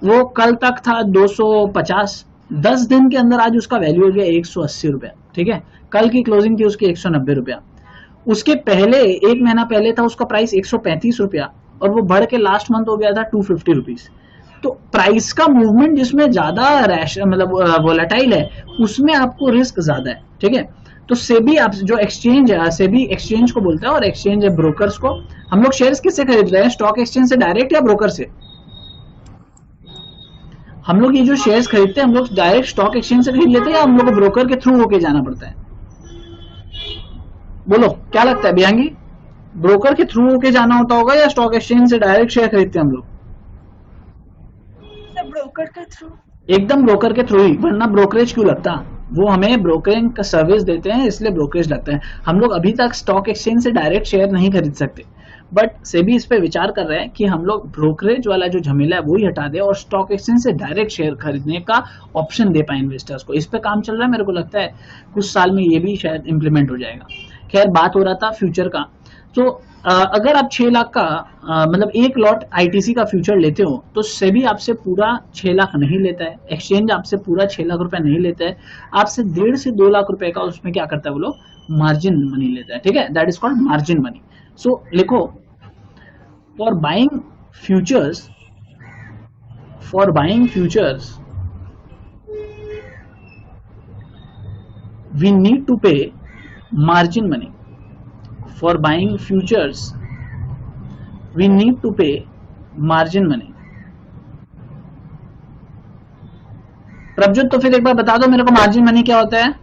वो कल तक था 250, 10 दिन के अंदर आज उसका वैल्यू हो गया 180 रुपया, ठीक है, कल की क्लोजिंग थी उसकी 190 रुपया, उसके पहले एक महीना पहले था उसका प्राइस 135 रुपया और वो बढ़ के लास्ट मंथ हो गया था 250 रुपीज। तो प्राइस का मूवमेंट जिसमें ज्यादा रैश मतलब वोलेटाइल है उसमें आपको रिस्क ज्यादा है, ठीक है। तो सेबी आप जो एक्सचेंज है, सेबी एक्सचेंज को बोलता है और एक्सचेंज है ब्रोकर्स को। हम लोग शेयर्स किससे खरीद रहे हैं, स्टॉक एक्सचेंज से डायरेक्ट या ब्रोकर से? हम लोग ये जो शेयर्स खरीदते हैं हम लोग डायरेक्ट स्टॉक एक्सचेंज से खरीद लेते हैं या हम लोग को ब्रोकर के थ्रू होके जाना पड़ता है? बोलो क्या लगता है बियांगी, ब्रोकर के थ्रू होके जाना होता होगा या स्टॉक एक्सचेंज से डायरेक्ट शेयर खरीदते हैं हम लोग? ब्रोकर के थ्रू। एकदम ब्रोकर के थ्रू ही, वरना ब्रोकरेज क्यों लगता? वो हमें ब्रोकरिंग का सर्विस देते हैं इसलिए ब्रोकरेज लगता है। हम लोग अभी तक स्टॉक एक्सचेंज से डायरेक्ट शेयर नहीं खरीद सकते, बट सेबी इस पे विचार कर रहे हैं कि हम लोग ब्रोकरेज वाला जो झमेला है वो ही हटा दे और स्टॉक एक्सचेंज से डायरेक्ट शेयर खरीदने का ऑप्शन दे पाए इन्वेस्टर्स को। इस पे काम चल रहा है, मेरे को लगता है कुछ साल में ये भी शायद इम्प्लीमेंट हो जाएगा। खैर बात हो रहा था फ्यूचर का, तो अगर आप 6 लाख का मतलब एक लॉट आईटीसी का फ्यूचर लेते हो तो सेबी आपसे पूरा 6 लाख नहीं लेता है, एक्सचेंज आपसे पूरा 6 लाख रुपया नहीं लेता है, आपसे 1.5 से 2 लाख रुपए का उसमें क्या करता है वो लोग मार्जिन मनी लेता है, ठीक है, that is called margin money. So लिखो for buying futures we need to pay margin money. For buying futures we need to pay margin money. Prabhjot तो फिर एक बार बता दो मेरे को मार्जिन मनी क्या होता है?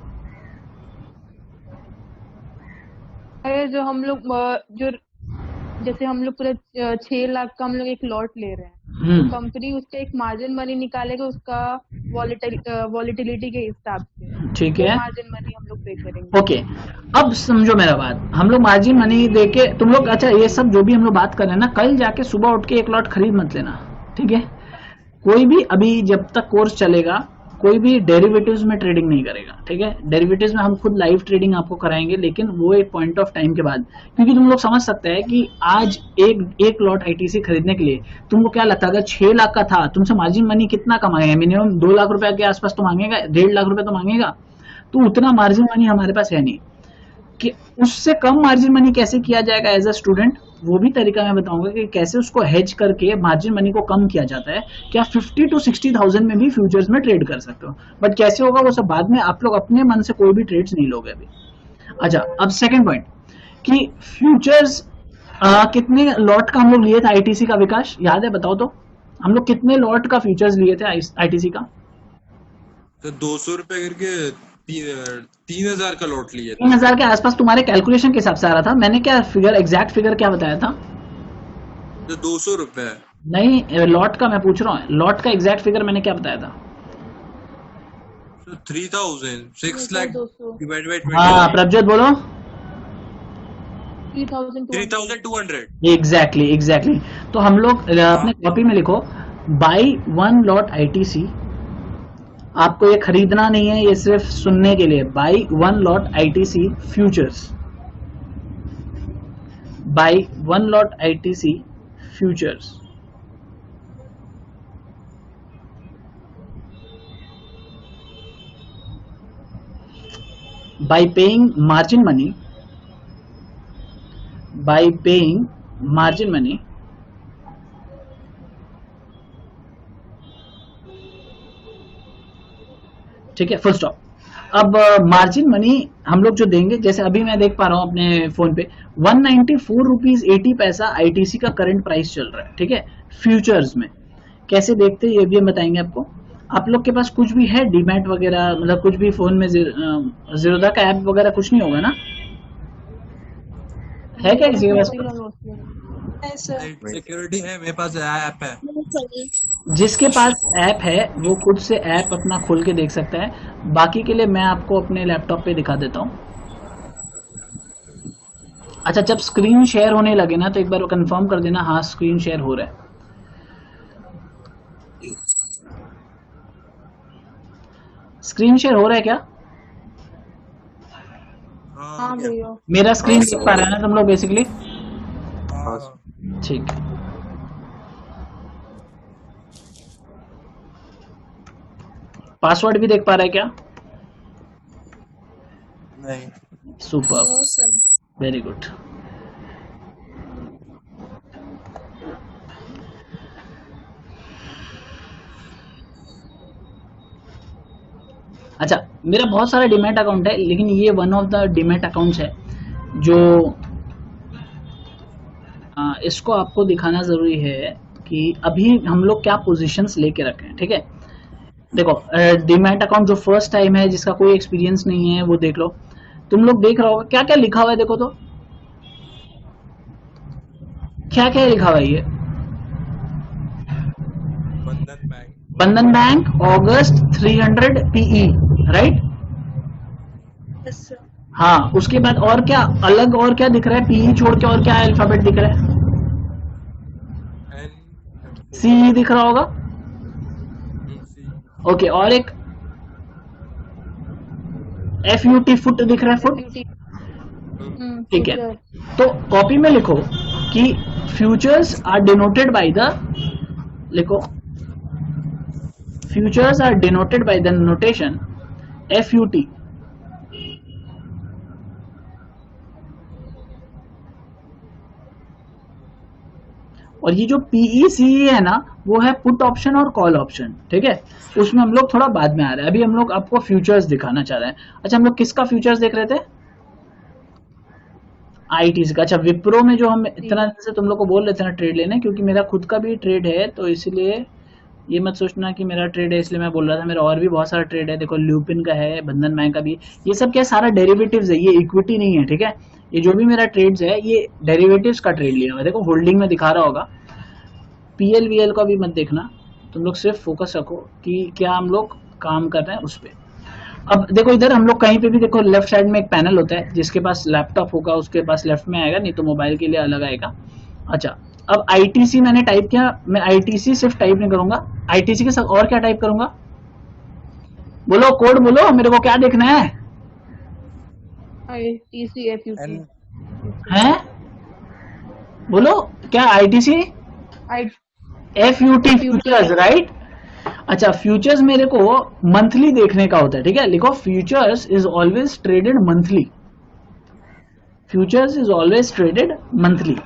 अरे जो हम लोग जो जैसे हम लोग पूरा 6 लाख का हम लोग एक लॉट ले रहे हैं तो कंपनी उसका एक मार्जिन मनी निकालेगा उसका वॉलिटिलिटी के हिसाब से, ठीक है, मार्जिन मनी हम लोग पे करेंगे। ओके अब समझो मेरा बात, हम लोग मार्जिन मनी देके तुम लोग, अच्छा ये सब जो भी हम लोग बात कर रहे हैं ना, कल जाके सुबह उठ के एक लॉट खरीद मत लेना, ठीक है। कोई भी अभी जब तक कोर्स चलेगा कोई भी डेरिवेटिव्स में ट्रेडिंग नहीं करेगा, ठीक है। डेरिवेटिव्स में हम खुद लाइव ट्रेडिंग आपको कराएंगे, लेकिन वो एक पॉइंट ऑफ टाइम के बाद, क्योंकि तुम लोग समझ सकते हैं कि आज एक लॉट आईटीसी खरीदने के लिए तुमको क्या लगता है, अगर 6 लाख का था तुमसे मार्जिन मनी कितना कमाएगा? मिनिमम 2 लाख रुपए के आसपास तो मांगेगा, 1.5 लाख रुपए तो मांगेगा। तो उतना मार्जिन मनी हमारे पास है नहीं कि उससे कम मार्जिन मनी कैसे किया जाएगा एज अ स्टूडेंट, वो भी तरीका मैं बताऊंगा कि कैसे उसको हेज करके मार्जिन मनी को कम किया जाता है। क्या 50 to 60,000 में भी फ्यूचर्स में ट्रेड कर सकते हो, बट कैसे होगा वो सब बाद में, आप लोग अपने मन से कोई भी ट्रेड्स नहीं लोगे अभी। अच्छा अब सेकंड पॉइंट कि फ्यूचर्स कितने लॉट का हम लोग लिए थे आईटीसी का, विकास याद है बताओ तो, हम लोग कितने लॉट का फ्यूचर्स लिए थे आईटीसी का? तो 200 रुपए करके 3000 का लॉट लिया था। 3000 के आसपास तुम्हारे कैलकुलेशन के हिसाब से आ रहा था, मैंने क्या फिगर एग्जैक्ट फिगर क्या बताया था? तो 200 रुपए नहीं, लॉट का मैं पूछ रहा हूँ, लॉट का एग्जैक्ट फिगर मैंने क्या बताया था? तो 3000 6 लाख डिवाइड बाय 20। हाँ प्रभजोत बोलो। 3200। एग्जैक्टली। तो हम लोग अपने कॉपी में लिखो बाई 1 लॉट आईटीसी, आपको ये खरीदना नहीं है, ये सिर्फ सुनने के लिए, by 1 lot ITC futures, by 1 lot ITC futures by paying margin money ठीक है, फुल स्टॉप। अब मार्जिन मनी हम लोग जो देंगे, जैसे अभी मैं देख पा रहा हूं अपने फोन पे 194 रुपीज 80 पैसा आईटीसी का करंट प्राइस चल रहा है, ठीक है, फ्यूचर्स में। कैसे देखते हैं ये भी हम बताएंगे आपको। आप लोग के पास कुछ भी है डीमैट वगैरह, मतलब कुछ भी फोन में जीरोधा का ऐप वगैरह कुछ नहीं होगा ना, है क्या किसी के पास? सिक्योरिटी है, मेरे पास ऐप है। जिसके पास ऐप है वो खुद से ऐप अपना खोल के देख सकता है, बाकी के लिए मैं आपको अपने लैपटॉप पे दिखा देता हूँ। अच्छा जब स्क्रीन शेयर होने लगे ना तो एक बार वो कंफर्म कर देना, हाँ स्क्रीन शेयर हो रहा है। स्क्रीन शेयर हो रहा है क्या? हाँ भैया मेरा स्क्रीन देख पा रहा है ना तुम लोग बेसिकली? ठीक, पासवर्ड भी देख पा रहा है क्या? नहीं। Super, no sir. Very good. अच्छा, मेरा बहुत सारा डीमैट अकाउंट है, लेकिन ये one of the demat accounts है जो इसको आपको दिखाना जरूरी है कि अभी हम लोग क्या पोजीशंस लेके रखे हैं। ठीक है, देखो डीमैट अकाउंट जो फर्स्ट टाइम है, जिसका कोई एक्सपीरियंस नहीं है, वो देख लो। तुम लोग देख रहे हो क्या क्या लिखा हुआ है, देखो तो क्या क्या लिखा हुआ है ये। बंधन बैंक। बंधन बैंक अगस्त 300 पीई, राइट? Yes sir. हाँ, उसके बाद और क्या अलग, और क्या दिख रहा है? पीई छोड़ के और क्या अल्फाबेट दिख रहा है? सी दिख रहा होगा। ओके, और एक FUT, फुट दिख रहा है, फुट। ठीक है, तो कॉपी में लिखो कि futures are denoted by the, लिखो futures are denoted by the notation FUT। और ये जो PECE है ना, वो है पुट ऑप्शन और कॉल ऑप्शन। ठीक है, उसमें हम लोग थोड़ा बाद में आ रहे हैं, अभी हम लोग आपको फ्यूचर्स दिखाना चाह रहे हैं। अच्छा, हम लोग किसका फ्यूचर्स देख रहे थे? ITC का। अच्छा, विप्रो में जो हम इतना दिन से तुम लोग को बोल रहे थे ना ट्रेड लेने, क्योंकि मेरा खुद का भी ट्रेड है, तो इसलिए ये मत सोचना कि मेरा ट्रेड है इसलिए मैं बोल रहा था, मेरा और भी बहुत सारा ट्रेड है। देखो ल्यूपिन का है, बंधन बैंक का भी, ये सब क्या सारा डेरिवेटिव्स है, ये इक्विटी नहीं है। ठीक है, ये जो भी मेरा ट्रेड्स है ये डेरिवेटिव्स का ट्रेड लिया हुआ है। देखो होल्डिंग में दिखा रहा होगा। PLVL का भी मत देखना, तुम लोग सिर्फ फोकस रखो कि क्या हम लोग काम कर रहे हैं उस पर। अब देखो इधर हम लोग कहीं पे भी देखो, लेफ्ट साइड में एक पैनल होता है, जिसके पास लैपटॉप होगा उसके पास लेफ्ट में आएगा, नहीं तो मोबाइल के लिए अलग आएगा। अच्छा, अब ITC मैंने टाइप किया, मैं ITC सिर्फ टाइप नहीं करूंगा, ITC के साथ और क्या टाइप करूंगा? बोलो, कोड बोलो, मेरे को क्या देखना है? ITC FUT है, बोलो क्या? ITC FUT, futures, right? अच्छा, फ्यूचर्स मेरे को मंथली देखने का होता है। ठीक है, लिखो futures is always traded monthly. Futures is always traded monthly.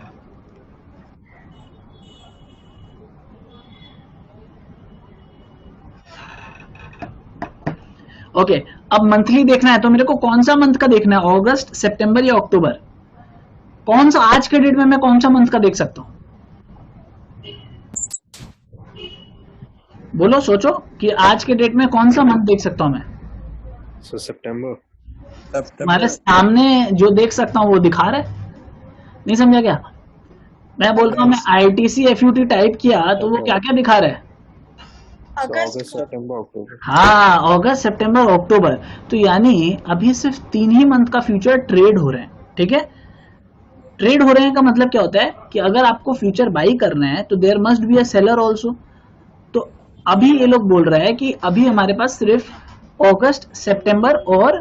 Okay, अब मंथली देखना है तो मेरे को कौन सा मंथ का देखना है? अगस्त, सितंबर या अक्टूबर? कौन सा आज के डेट में मैं कौन सा मंथ का देख सकता हूं? बोलो, सोचो कि आज के डेट में कौन सा मंथ देख सकता हूं मैं? सितंबर। हमारे सामने जो देख सकता हूं वो दिखा रहा है, नहीं समझा क्या? मैं बोलता हूं मैं ITC FUT टाइप किया तो वो क्या क्या दिखा रहा है? अगस्त, सितंबर, अक्टूबर। हाँ, अगस्त, सितंबर, अक्टूबर। तो यानी अभी सिर्फ 3 ही मंथ का फ्यूचर ट्रेड हो रहे हैं। ठीक है, ट्रेड हो रहे हैं का मतलब क्या होता है कि अगर आपको फ्यूचर बाई करना है तो there must be a seller also. तो अभी ये लोग बोल रहे हैं कि अभी हमारे पास सिर्फ अगस्त, सितंबर और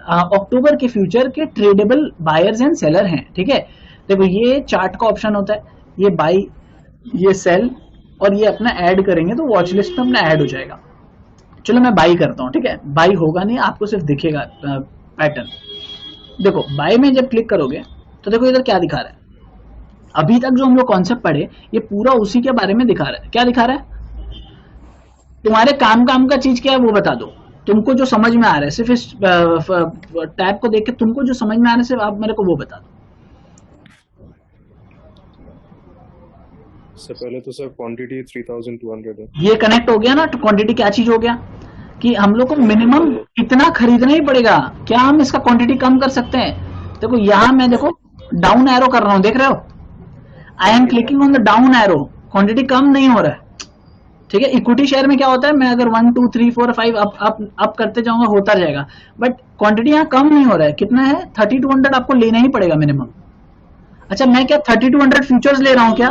अक्टूबर के फ्यूचर के ट्रेडेबल बायर्स एंड सेलर हैं। ठीक है, देखो ये चार्ट का ऑप्शन होता है, ये बाई, ये सेल, और ये अपना ऐड करेंगे तो वॉच लिस्ट में अपना ऐड हो जाएगा। चलो मैं बाई करता हूं। ठीक है, बाई होगा नहीं, आपको सिर्फ दिखेगा पैटर्न। देखो बाई में जब क्लिक करोगे तो देखो इधर क्या दिखा रहा है। अभी तक जो हम लोग कॉन्सेप्ट पढ़े ये पूरा उसी के बारे में दिखा रहा है। क्या दिखा रहा है? तुम्हारे काम का चीज क्या है वो बता दो, तुमको जो समझ में आ रहा है, सिर्फ इस टैब को देख के तुमको जो समझ में आ रहा है सिर्फ आप मेरे को वो बता दो। इससे पहले तो सर क्वांटिटी 3200 है। ये कनेक्ट हो गया ना, तो क्वांटिटी क्या चीज हो गया कि हम लोग को मिनिमम इतना खरीदना ही पड़ेगा। क्या हम इसका क्वांटिटी कम कर सकते हैं? देखो यहां मैं देखो डाउन एरो कर रहा हूं, देख रहे हो? I am clicking on the down arrow, quantity कम नहीं हो रहा है। ठीक है, इक्विटी शेयर में क्या होता है, मैं अगर 1 2 3 4 5 अप करते जाऊंगा होता जाएगा, बट क्वांटिटी यहाँ कम नहीं हो रहा है। कितना है? 3200 आपको लेना ही पड़ेगा मिनिमम। अच्छा, मैं क्या 3200 फ्यूचर्स ले रहा हूँ क्या?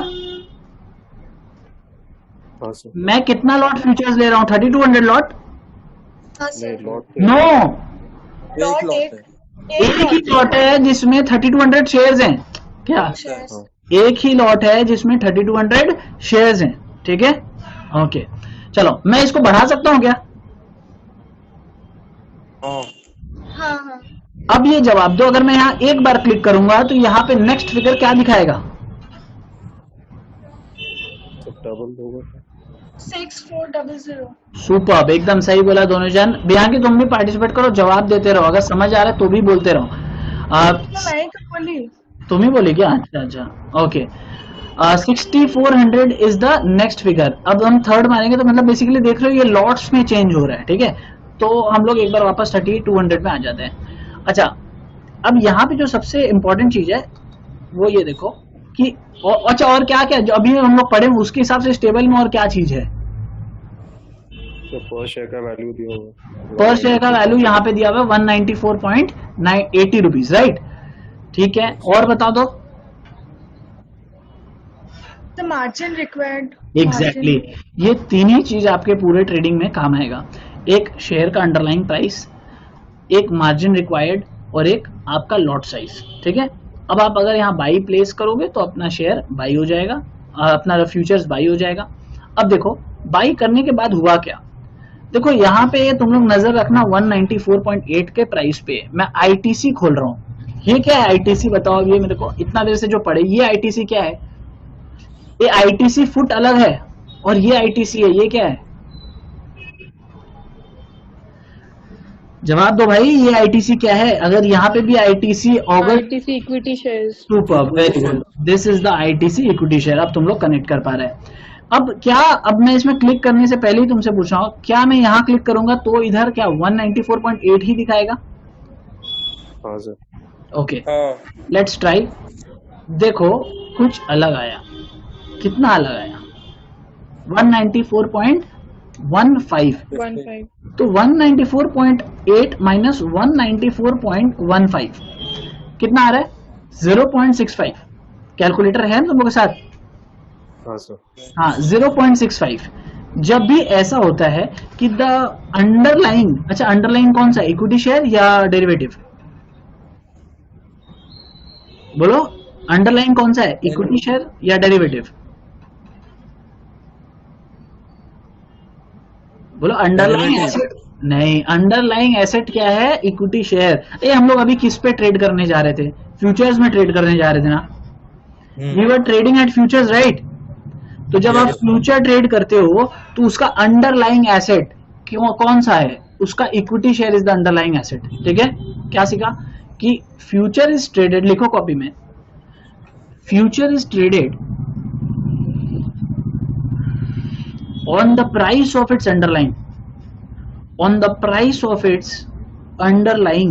हाँ सर। मैं कितना लॉट फ्यूचर्स ले रहा हूँ? 3200 लॉट? हाँ नहीं, सर। लॉट नो, लॉट एक ही लॉट है जिसमें 3200 शेयर्स हैं क्या? शेयर्स। एक ही लॉट है जिसमें 3200 शेयर्स हैं, ठीक है। ओके चलो मैं इसको बढ़ा सकता हूं क्या? हाँ हाँ हाँ अब ये जवाब दो, अगर मैं यहाँ एक बार क्लिक करूंगा तो यहाँ पे नेक्स्ट फिगर क्या दिखाएगा? तो डबल होगा। 6400। सुपर्ब, एकदम सही बोला दोनों जन। बियांकी तुम भी पार्टिसिपेट करो, जवाब देते रहो, अगर समझ आ रहा है तो भी बोलते रहो। मैं तो बोली। तुम ही बोले क्या? अच्छा अच्छा okay. 6400 is the next figure. अब हम थर्ड मारेंगे तो मतलब बेसिकली देख रहे हो ये लॉट्स में चेंज हो रहा है, ठीक है। तो हम लोग एक बार वापस 3200 में आ जाते हैं। अच्छा अब यहाँ पे जो सबसे इंपॉर्टेंट चीज है वो ये देखो कि अच्छा और क्या क्या जो अभी हम लोग पढ़े उसके हिसाब से स्टेबल में और क्या चीज है? तो पर शेयर का वैल्यू दिया हुआ, पर शेयर का वैल्यू यहाँ पे दिया हुआ है 194.80 रुपीज, राइट। ठीक है और बता दो। The margin required. एग्जैक्टली ये तीन ही चीज आपके पूरे ट्रेडिंग में काम आएगा। एक शेयर का अंडरलाइंग प्राइस, एक मार्जिन रिक्वायर्ड और एक आपका लॉट साइज, ठीक है। अब आप अगर यहाँ बाई प्लेस करोगे तो अपना शेयर बाई हो जाएगा, अपना फ्यूचर्स बाई हो जाएगा। अब देखो बाई करने के बाद हुआ क्या, देखो यहाँ पे तुम लोग नजर रखना 194.8 के प्राइस पे मैं आईटीसी खोल रहा हूँ। ये क्या है आईटीसी बताओ? ये मेरे को इतना देर से जो पढ़े ये आईटीसी क्या है? ये आईटीसी फुट अलग है और ये आईटीसी है, ये क्या है? जवाब दो भाई, ये आईटीसी क्या है? अगर यहाँ पे भी ITC ITC equity shares. Super, very good, this is the ITC equity share. अब तुम लोग कनेक्ट कर पा रहे हैं। अब क्या, अब मैं इसमें क्लिक करने से पहले ही तुमसे पूछ रहा हूँ, क्या मैं यहाँ क्लिक करूंगा तो इधर क्या 194.8 ही दिखाएगा? हाँ सर। ओके हाँ लेट्स ट्राई। देखो कुछ अलग आया। कितना अलग आया? 194.15। 15। तो 194.8 माइनस 194.15 कितना आ रहा है? 0.65। कैलकुलेटर है ना तुम लोग के साथ? हाँ सर। हाँ 0.65। जब भी ऐसा होता है कि द अंडरलाइंग, अच्छा अंडरलाइंग कौन सा, इक्विटी शेयर या डेरिवेटिव? बोलो अंडरलाइंग कौन सा है, इक्विटी शेयर या डेरिवेटिव? बोलो अंडरलाइंग एसेट। नहीं, अंडरलाइंग एसेट क्या है? Equity share. ये हम लोग अभी किस पे ट्रेड करने जा रहे थे? फ्यूचर्स में ट्रेड करने जा रहे थे ना। We were trading at futures, right. तो जब आप फ्यूचर ट्रेड करते हो तो उसका अंडरलाइंग एसेट क्यों कौन सा है? उसका equity share is the underlying asset, ठीक है। क्या सीखा कि फ्यूचर इज ट्रेडेड, लिखो कॉपी में, future is traded on the price of its underlying, on the price of its underlying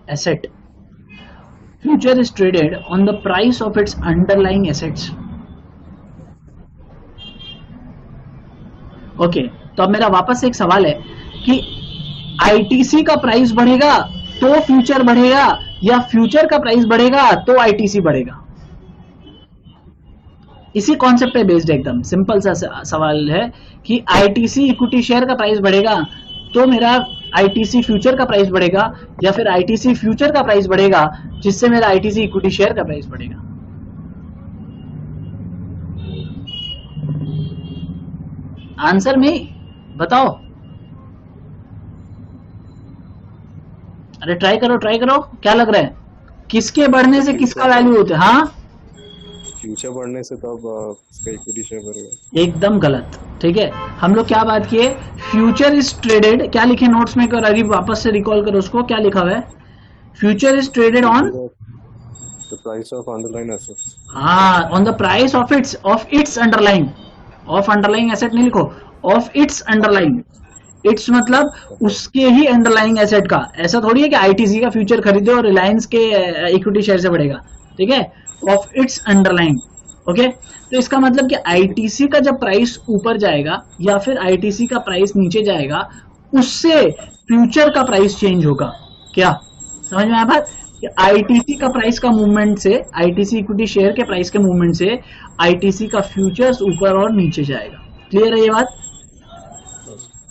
asset. Future is traded on the price of its underlying assets. Okay, तो अब मेरा वापस एक सवाल है कि आईटीसी का प्राइस बढ़ेगा तो फ्यूचर बढ़ेगा या फ्यूचर का प्राइस बढ़ेगा तो आईटीसी बढ़ेगा? इसी कॉन्सेप्ट पे बेस्ड एकदम सिंपल सा सवाल है कि आईटीसी इक्विटी शेयर का प्राइस बढ़ेगा तो मेरा आईटीसी फ्यूचर का प्राइस बढ़ेगा या फिर आईटीसी फ्यूचर का प्राइस बढ़ेगा जिससे मेरा आईटीसी इक्विटी शेयर का प्राइस बढ़ेगा? आंसर में बताओ। अरे ट्राई करो ट्राई करो, क्या लग रहा है किसके बढ़ने से किसका वैल्यू होता है? हाँ फ्यूचर बढ़ने से तब इसका इक्विटी शेयर बढ़ेगा। एकदम गलत, ठीक है। हम लोग क्या बात किए? फ्यूचर इज ट्रेडेड, क्या लिखे नोट्स में? अभी वापस से रिकॉल करो उसको, क्या लिखा हुआ है? Future is traded on the price of underlying assets. हाँ on the price of its underlying, of underlying asset नहीं लिखो, ऑफ इट्स अंडरलाइंग। इट्स मतलब उसके ही अंडरलाइंग एसेट का। ऐसा थोड़ी है कि आईटीसी का फ्यूचर खरीदे और रिलायंस के इक्विटी शेयर से बढ़ेगा, ठीक है। Of its underlying, okay. तो इसका मतलब कि आईटीसी का जब प्राइस ऊपर जाएगा या फिर आईटीसी का प्राइस नीचे जाएगा उससे फ्यूचर का प्राइस चेंज होगा। क्या समझ में आया बात? कि आईटीसी का प्राइस का मूवमेंट से, आईटीसी इक्विटी शेयर के प्राइस के मूवमेंट से आईटीसी का फ्यूचर्स ऊपर और नीचे जाएगा। क्लियर है ये बात?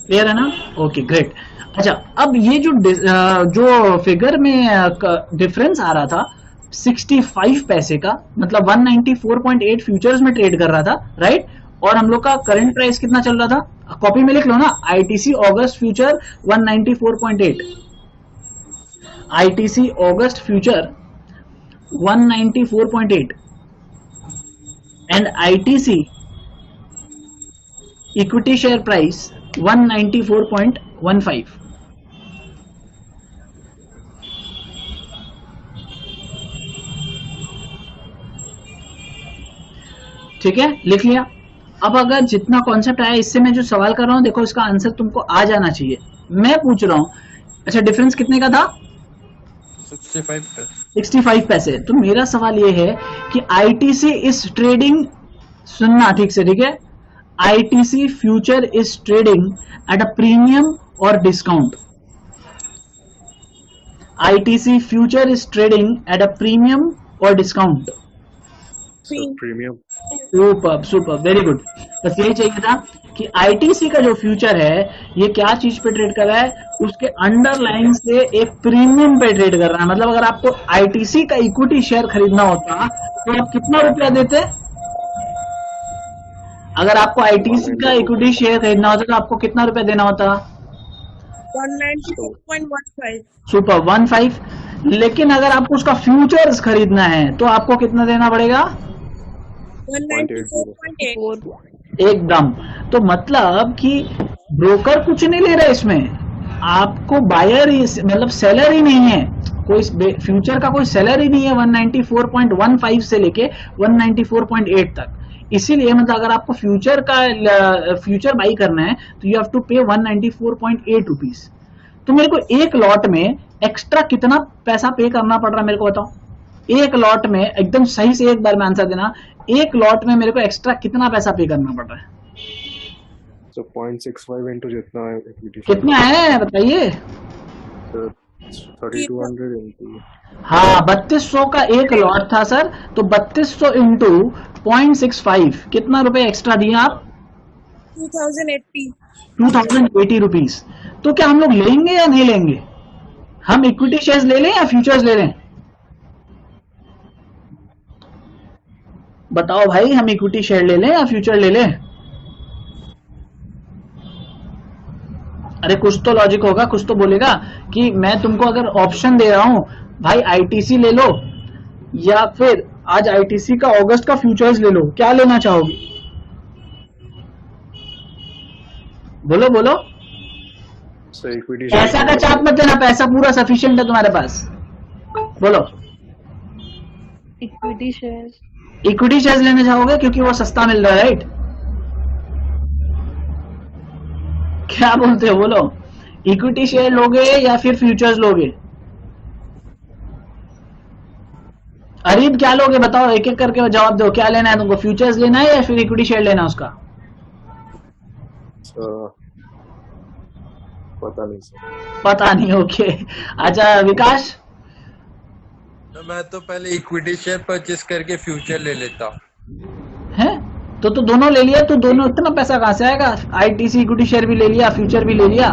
क्लियर है ना? Okay great. अच्छा अब ये जो फिगर में डिफरेंस आ रहा था 65 पैसे का, मतलब 194.8 फ्यूचर्स में ट्रेड कर रहा था, राइट। और हम लोग का करंट प्राइस कितना चल रहा था, कॉपी में लिख लो ना, ITC August future 194.8, ITC August future 194.8 and ITC equity share price 194.15। ठीक है, लिख लिया। अब अगर जितना कॉन्सेप्ट आया, इससे मैं जो सवाल कर रहा हूं, देखो इसका आंसर तुमको आ जाना चाहिए। मैं पूछ रहा हूं, अच्छा डिफरेंस कितने का था, 65 पैसे। तो मेरा सवाल ये है कि आईटीसी इज ट्रेडिंग, सुनना ठीक से, ठीक है, ITC future is trading at a premium और discount, ITC future is trading at a premium और discount. Premium. Super super, very good. बस यही चाहिए था कि आईटीसी का जो फ्यूचर है ये क्या चीज पे ट्रेड कर रहा है, उसके अंडरलाइन से एक प्रीमियम पे ट्रेड कर रहा है। मतलब अगर आपको आईटीसी का इक्विटी शेयर खरीदना होता तो आप कितना रुपया देते, अगर आपको आईटीसी का इक्विटी शेयर खरीदना होता तो आपको कितना रुपया देना होता, 194.15। सुपर, 15। लेकिन अगर आपको उसका फ्यूचर्स खरीदना है तो आपको कितना देना पड़ेगा, 194.8। एकदम। तो मतलब कि ब्रोकर कुछ नहीं ले रहा इसमें, आपको बायर ही, मतलब सेलर ही नहीं है, कोई फ्यूचर का कोई सेलर ही नहीं है 194.15 से लेके 194.8 तक। इसीलिए मतलब अगर आपको फ्यूचर बाई करना है तो यू हैव टू पे 194.8 रुपीज। तो मेरे को एक लॉट में एक्स्ट्रा कितना पैसा पे करना पड़ रहा है मेरे को बताओ, एक लॉट में, एकदम सही से एक बार में आंसर देना, एक लॉट में मेरे को एक्स्ट्रा कितना पैसा पे करना पड़ रहा है, So 0.65 into जितना है equity share। कितना है बताइए। So 3200 into। हाँ, 3200 का एक लॉट था सर, तो 3200 इंटू 0.65, कितना रुपए एक्स्ट्रा दिए आप, 2080 रुपीज। तो क्या हम लोग लेंगे या नहीं लेंगे, हम इक्विटी शेयर्स ले लें या फ्यूचर्स ले लें, बताओ भाई, हम इक्विटी शेयर ले लें या फ्यूचर ले लें। अरे कुछ तो लॉजिक होगा, कुछ तो बोलेगा कि मैं तुमको अगर ऑप्शन दे रहा हूं भाई आईटीसी ले लो या फिर आज आईटीसी का अगस्त का फ्यूचर्स ले लो, क्या लेना चाहोगे, बोलो बोलो। So equity पैसा का चाप मत देना, पैसा पूरा सफिशिएंट है तुम्हारे पास, बोलो। Equity share. इक्विटी शेयर्स लेना चाहोगे क्योंकि वो सस्ता मिल रहा है, राइट, क्या बोलते हो, बोलो। इक्विटी शेयर लोगे या फिर फ्यूचर्स लोगे, अरीब क्या लोगे बताओ, एक एक करके जवाब दो, क्या लेना है तुमको, फ्यूचर्स लेना है या फिर इक्विटी शेयर लेना है उसका, पता नहीं सर। पता नहीं, ओके। अच्छा विकास, तो मैं तो पहले इक्विटी शेयर परचेस करके फ्यूचर ले लेता है तो दोनों ले लिया, तो दोनों इतना पैसा कहां से आएगा, आईटीसी इक्विटी शेयर भी ले लिया, फ्यूचर भी ले लिया,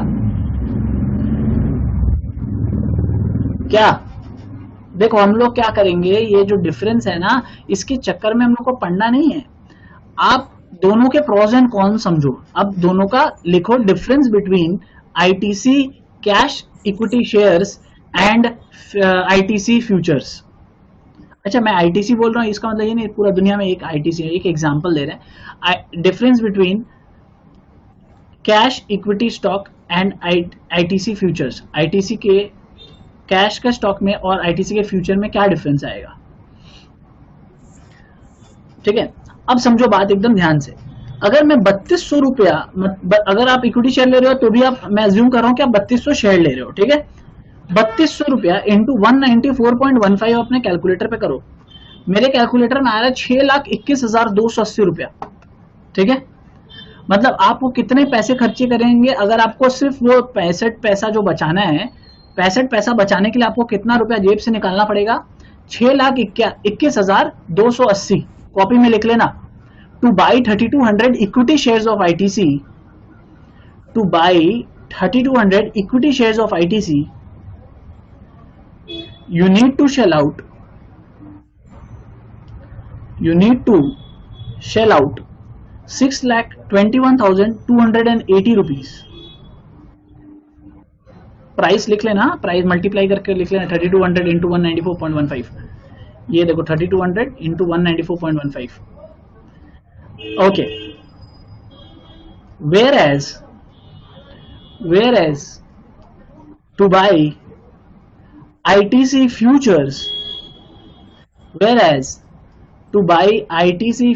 क्या। देखो हम लोग क्या करेंगे, ये जो डिफरेंस है ना, इसके चक्कर में हम लोग को पढ़ना नहीं है, आप दोनों के प्रोज एंड कॉन समझो। अब दोनों का लिखो, difference between ITC cash equity shares and ITC futures. अच्छा मैं आईटीसी बोल रहा हूँ, इसका मतलब ये नहीं पूरा दुनिया में एक आईटीसी है, एक एग्जांपल दे रहे हैं। Difference between cash equity stock and ITC futures, ITC के कैश के स्टॉक में और आईटीसी के फ्यूचर में क्या डिफरेंस आएगा, ठीक है। अब समझो बात एकदम ध्यान से, अगर मैं 3200 रुपया, अगर आप इक्विटी शेयर ले रहे हो तो भी आप, मैं अज्यूम कर रहा हूं कि आप 3200 शेयर ले रहे हो, ठीक है, 3200 रुपया इंटू 194.15 अपने कैलकुलेटर पे करो, मेरे कैलकुलेटर में आ रहा है 6,21,280 रुपया, ठीक है। मतलब आप वो कितने पैसे खर्चे करेंगे, अगर आपको सिर्फ वो 65 पैसा जो बचाना है, 65 पैसा बचाने के लिए आपको कितना रुपया जेब से निकालना पड़ेगा, 6,21,280, कॉपी में लिख लेना। Two by 3200 equity shares of ITC, two by 3200 equity shares of ITC, you need to shell out you need to shell out 6,21,280 rupees. Price लिख लेना, प्राइस मल्टीप्लाई करके लिख लेना 3200 इंटू 194.15. ये देखो 3200 into 194.15. Okay, whereas to buy ITC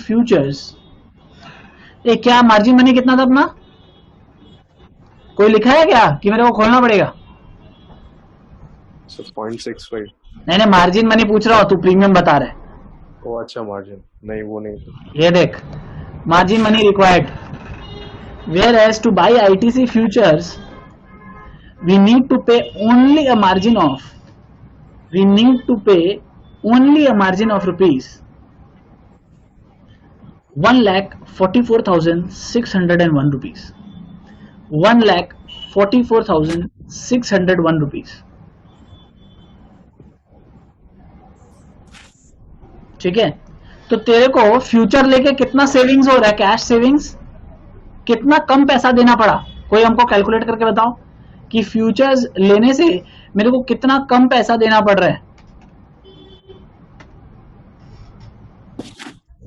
futures, ये क्या मार्जिन मनी कितना था अपना? कोई लिखा है क्या कि मेरे को खोलना पड़ेगा? 0.65. नहीं, मार्जिन मनी पूछ रहा हूं, तू प्रीमियम बता रहा है. ओ अच्छा, मार्जिन नहीं, वो नहीं. ये देख, margin money required. Whereas to buy ITC futures, we need to pay only a margin of rupees 1,44,601 rupees. 1,44,601 rupees. ठीक है, तो तेरे को फ्यूचर लेके कितना सेविंग्स हो रहा है, कैश सेविंग्स कितना कम पैसा देना पड़ा? कोई हमको कैलकुलेट करके बताओ कि फ्यूचर्स लेने से मेरे को कितना कम पैसा देना पड़ रहा है?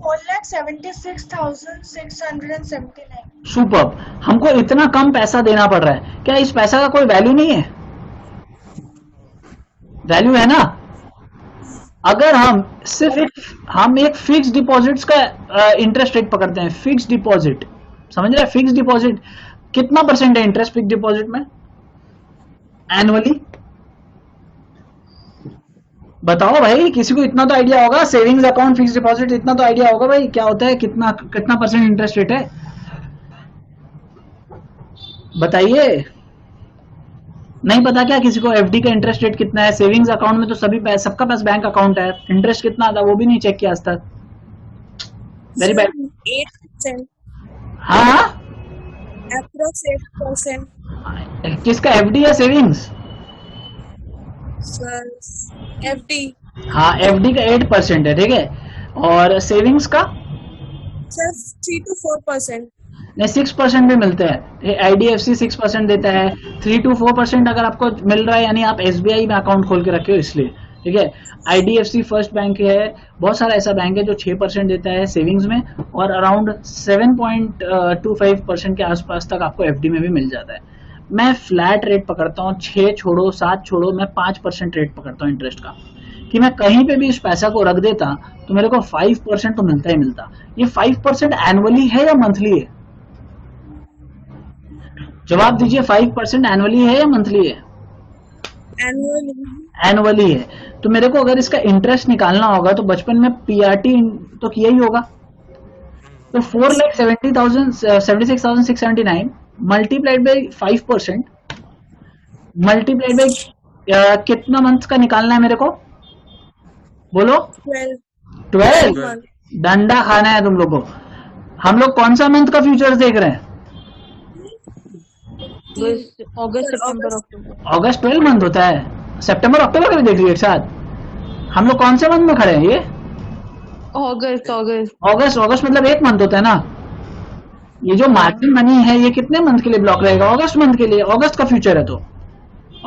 4,76,679. सुपर, हमको इतना कम पैसा देना पड़ रहा है. क्या इस पैसा का कोई वैल्यू नहीं है? वैल्यू है ना. अगर हम सिर्फ एक फिक्स डिपॉजिट्स का इंटरेस्ट रेट पकड़ते हैं, फिक्स डिपॉजिट, समझ रहे हैं? फिक्स डिपॉजिट कितना परसेंट है इंटरेस्ट फिक्स डिपॉजिट में एनुअली? बताओ भाई, किसी को इतना तो आइडिया होगा. सेविंग्स अकाउंट, फिक्स डिपॉजिट, इतना तो आइडिया होगा भाई क्या होता है, कितना परसेंट इंटरेस्ट रेट है, बताइए. नहीं पता क्या किसी को एफडी का इंटरेस्ट रेट कितना है? सेविंग्स अकाउंट में तो सबका पास बैंक अकाउंट है, इंटरेस्ट कितना आता है वो भी नहीं चेक किया आज तक. Very bad. 8%. हाँ, Approx 8%. किसका, एफडी या सेविंग्स? FD. हाँ, एफडी का 8% है, ठीक है. और सेविंग्स का Sir, 3 to 4%. नहीं, 6% भी मिलते हैं. आईडीएफसी 6% देता है. 3 to 4% अगर आपको मिल रहा है, यानी आप एसबीआई में अकाउंट खोल के रखे हो इसलिए, ठीक है. आईडीएफसी फर्स्ट बैंक है, बहुत सारा ऐसा बैंक है जो 6% देता है सेविंग्स में, और अराउंड 7.25% के आसपास तक आपको एफडी में भी मिल जाता है. मैं फ्लैट रेट पकड़ता हूँ, 6 छोड़ो 7 छोड़ो, मैं 5% रेट पकड़ता हूँ इंटरेस्ट का, कि मैं कहीं पे भी इस पैसा को रख देता तो मेरे को 5% तो मिलता ही मिलता. ये 5% एनुअली है या मंथली है? जवाब दीजिए, 5% एनुअली है या मंथली है? एनुअली है. तो मेरे को अगर इसका इंटरेस्ट निकालना होगा तो बचपन में पीआरटी तो किया ही होगा. तो 4,76,679 मल्टीप्लाइड बाई 5% मल्टीप्लाइड बाई कितना मंथ का निकालना है मेरे को? बोलो. 12. डंडा खाना है तुम लोग को. हम लोग कौन सा मंथ का फ्यूचर्स देख रहे हैं? अगस्त, सितंबर, अक्टूबर. अगस्त 12 मंथ होता है, सितंबर अक्टूबर का भी देख लिया एक साथ. हम लोग कौन से मंथ में खड़े हैं? ये अगस्त मतलब 1 मंथ होता है ना. ये जो मार्जिन मनी है ये कितने मंथ के लिए ब्लॉक रहेगा? अगस्त मंथ के लिए. अगस्त का फ्यूचर है तो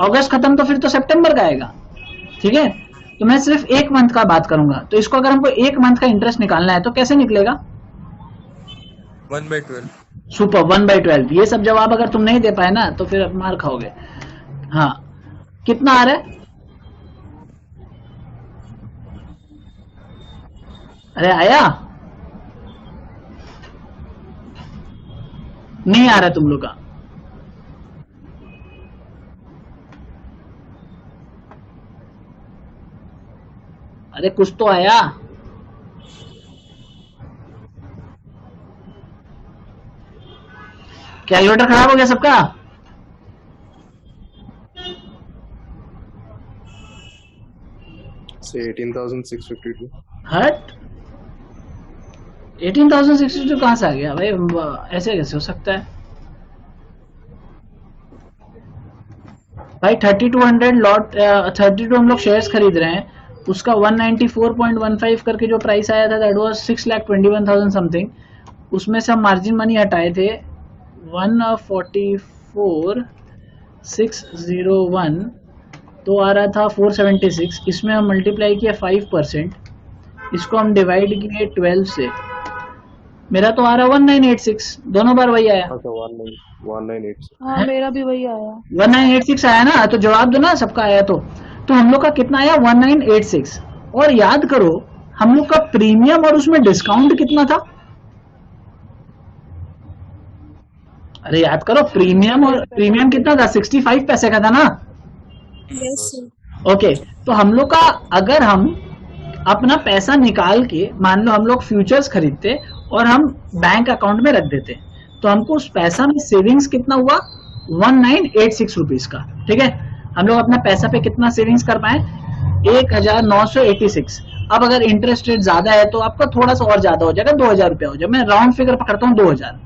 अगस्त खत्म तो फिर तो सितंबर का आएगा, ठीक है. तो मैं सिर्फ 1 मंथ का बात करूंगा. तो इसको अगर हमको 1 मंथ का इंटरेस्ट निकालना है तो कैसे निकलेगा? 1/12. सुपर, 1/12. ये सब जवाब अगर तुम नहीं दे पाए ना तो फिर मार खाओगे. हाँ, कितना आ रहा है? अरे आया नहीं आ रहा तुम लोग का? अरे कुछ तो आया. कैलकुलेटर खराब हो गया सबका? से 18,652. हट, 18,062 कहां से आ गया भाई? ऐसे कैसे हो सकता है भाई? 3200 लॉट, 32 हम लोग शेयर्स खरीद रहे हैं उसका 194.15 करके जो प्राइस आया था दैट वाज 6,21,000 समथिंग, उसमें से हम मार्जिन मनी हटाए थे 144,601, तो आ रहा था 476। इसमें हम मल्टीप्लाई किया 5%, इसको हम डिवाइड किए 12 से, मेरा तो आ रहा 1986, दोनों बार वही आया। अच्छा 1986। हाँ मेरा भी वही आया। 1986 आया ना, तो जवाब दो ना, सबका आया तो हम लोग का कितना आया 1986। और याद करो हम लोग का प्रीमियम और उसमें डिस्काउंट कितना था, अरे याद करो प्रीमियम कितना था, 65 पैसे का था ना। Yes, sir. ओके, तो हम लोग का अगर हम अपना पैसा निकाल के मान लो हम लोग फ्यूचर्स खरीदते और हम बैंक अकाउंट में रख देते, तो हमको उस पैसा में सेविंग्स कितना हुआ 1986 रुपीज का। ठीक है, हम लोग अपना पैसा पे कितना सेविंग्स कर पाए 1986। अब अगर इंटरेस्ट रेट ज्यादा है तो आपका थोड़ा सा और ज्यादा हो जाएगा, 2000 रुपया हो जाएगा, मैं राउंड फिगर पकड़ता हूँ 2000।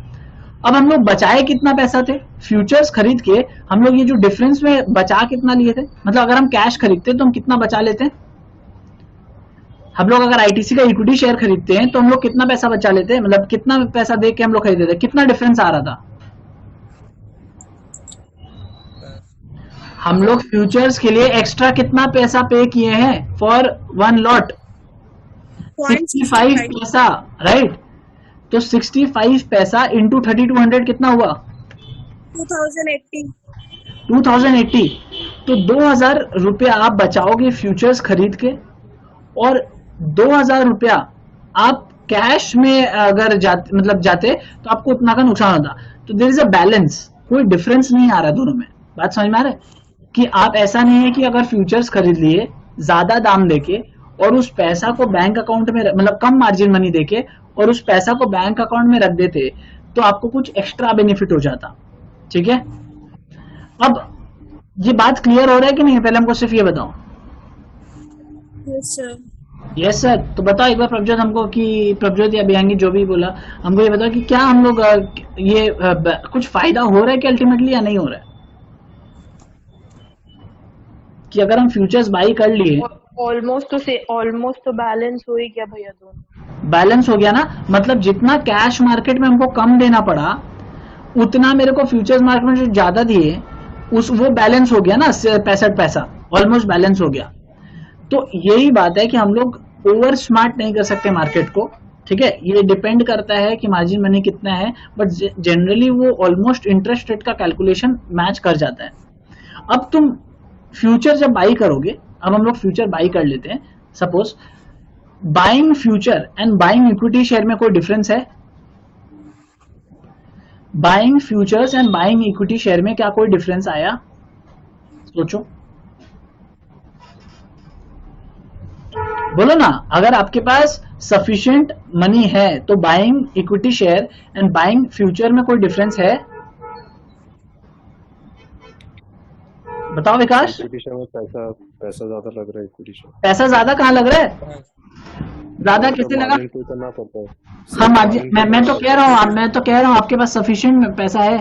अब हम लोग बचाए कितना पैसा थे फ्यूचर्स खरीद के, हम लोग ये जो डिफरेंस में बचा कितना लिए थे, मतलब अगर हम कैश खरीदते तो हम कितना बचा लेते हैं, हम लोग अगर आईटीसी का इक्विटी शेयर खरीदते हैं तो हम लोग कितना पैसा बचा लेते हैं, मतलब कितना पैसा दे के हम लोग खरीदते थे, कितना डिफरेंस आ रहा था। हम लोग फ्यूचर्स के लिए एक्स्ट्रा कितना पैसा पे किए हैं फॉर वन लॉट, 65 पैसा, राइट। तो 65 पैसा इंटू 3200 कितना हुआ 2080। तो 2000 रुपया आप बचाओगे फ्यूचर्स खरीद के, और 2000 रुपया आप कैश में अगर जाते तो आपको उतना का नुकसान होता। तो देयर इज अ बैलेंस, कोई डिफरेंस नहीं आ रहा दोनों में। बात समझ में आ रहा है कि आप ऐसा नहीं है कि अगर फ्यूचर्स खरीद लिए ज्यादा दाम देके और उस पैसा को बैंक अकाउंट में मतलब कम मार्जिन मनी देके और उस पैसा को बैंक अकाउंट में रख देते तो आपको कुछ एक्स्ट्रा बेनिफिट हो जाता। ठीक है, अब ये बात क्लियर हो रहा है कि नहीं, पहले हमको सिर्फ ये बताओ। यस सर, तो बताओ एक बार प्रभजोत हमको, कि प्रभजोत या बियांगी जो भी बोला, हमको ये बताओ कि क्या हम लोग ये कुछ फायदा हो रहा है कि अल्टीमेटली, या नहीं हो रहा है, कि अगर हम फ्यूचर्स बाई कर लिए ऑलमोस्ट तो बैलेंस हो ही गया भैया, दोनों बैलेंस हो गया ना, मतलब जितना कैश मार्केट में हमको कम देना पड़ा उतना मेरे को फ्यूचर्स मार्केट में जो ज्यादा दिए वो बैलेंस हो गया ना, 65 पैसा ऑलमोस्ट बैलेंस हो गया। तो यही बात है कि हम लोग ओवर स्मार्ट नहीं कर सकते मार्केट को। ठीक है, ये डिपेंड करता है कि मार्जिन मनी कितना है, बट जनरली वो ऑलमोस्ट इंटरेस्ट रेट का कैलकुलेशन मैच कर जाता है। अब तुम फ्यूचर जब बाई करोगे, अब हम लोग फ्यूचर बाई कर लेते हैं, suppose buying future and buying equity share में कोई डिफरेंस है, buying futures and buying equity share में क्या कोई डिफरेंस आया, सोचो, बोलो ना। अगर आपके पास सफिशिएंट मनी है तो buying equity share and buying future में कोई डिफरेंस है, बताओ विकास। इक्विटी शेयर में पैसा ज्यादा लग रहा है, इक्विटी शेयर पैसा ज्यादा कहाँ लग रहा है, ज्यादा किससे लगा, करना पड़ता है। हाँ मार्जिन, मैं तो कह रहा हूँ आपके पास सफिशिएंट पैसा है,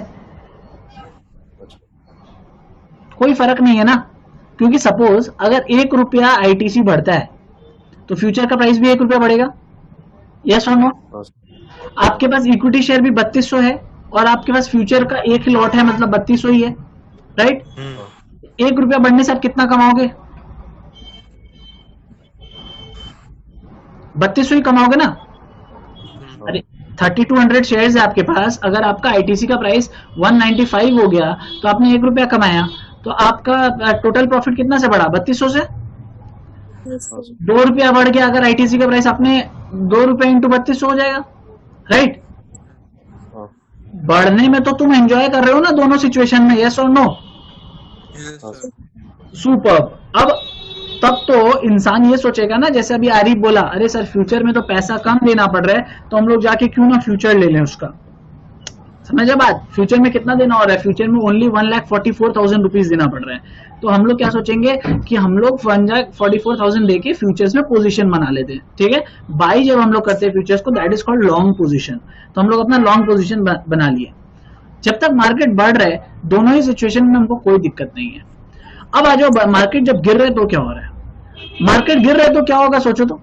कोई फर्क नहीं है ना, क्योंकि सपोज अगर 1 रुपया आईटीसी बढ़ता है तो फ्यूचर का प्राइस भी 1 रुपया बढ़ेगा, यस और नो। आपके पास इक्विटी शेयर भी 3200 है और आपके पास फ्यूचर का एक ही लॉट है, मतलब 3200 ही है, राइट। 1 रुपया बढ़ने से आप कितना कमाओगे, 3200 ही कमाओगे ना। अरे 3200 शेयर्स है आपके पास, अगर आपका आईटीसी का प्राइस 195 हो गया तो आपने 1 रुपया कमाया, तो आपका टोटल प्रॉफिट कितना से बढ़ा, 3200 से। 2 रुपया बढ़ गया अगर आईटीसी का प्राइस, आपने 2 रुपया इंटू 3200 हो जाएगा, राइट। बढ़ने में तो तुम एंजॉय कर रहे हो ना दोनों सिचुएशन में, यस और नो। सुपर। अब तब तो इंसान ये सोचेगा ना, जैसे अभी आरिफ बोला, अरे सर फ्यूचर में तो पैसा कम देना पड़ रहा है तो हम लोग जाके क्यों ना फ्यूचर ले लें उसका, समझे बात। फ्यूचर में कितना देना हो रहा है, फ्यूचर में ओनली 1,44,000 रुपीज देना पड़ रहा है। तो हम लोग क्या सोचेंगे कि हम लोग 1,44,000 देके फ्यूचर्स में पोजीशन बना लेते हैं। ठीक है, बाई जब हम लोग करते हैं फ्यूचर्स को, that is called long position. तो हम लोग अपना लॉन्ग पोजीशन बना लिए। जब तक मार्केट बढ़ रहा है, दोनों ही सिचुएशन में हमको कोई दिक्कत नहीं है। अब आ जाओ, मार्केट जब गिर रहे तो क्या हो रहा है। मार्केट गिर रहा है तो क्या होगा सोचो तो,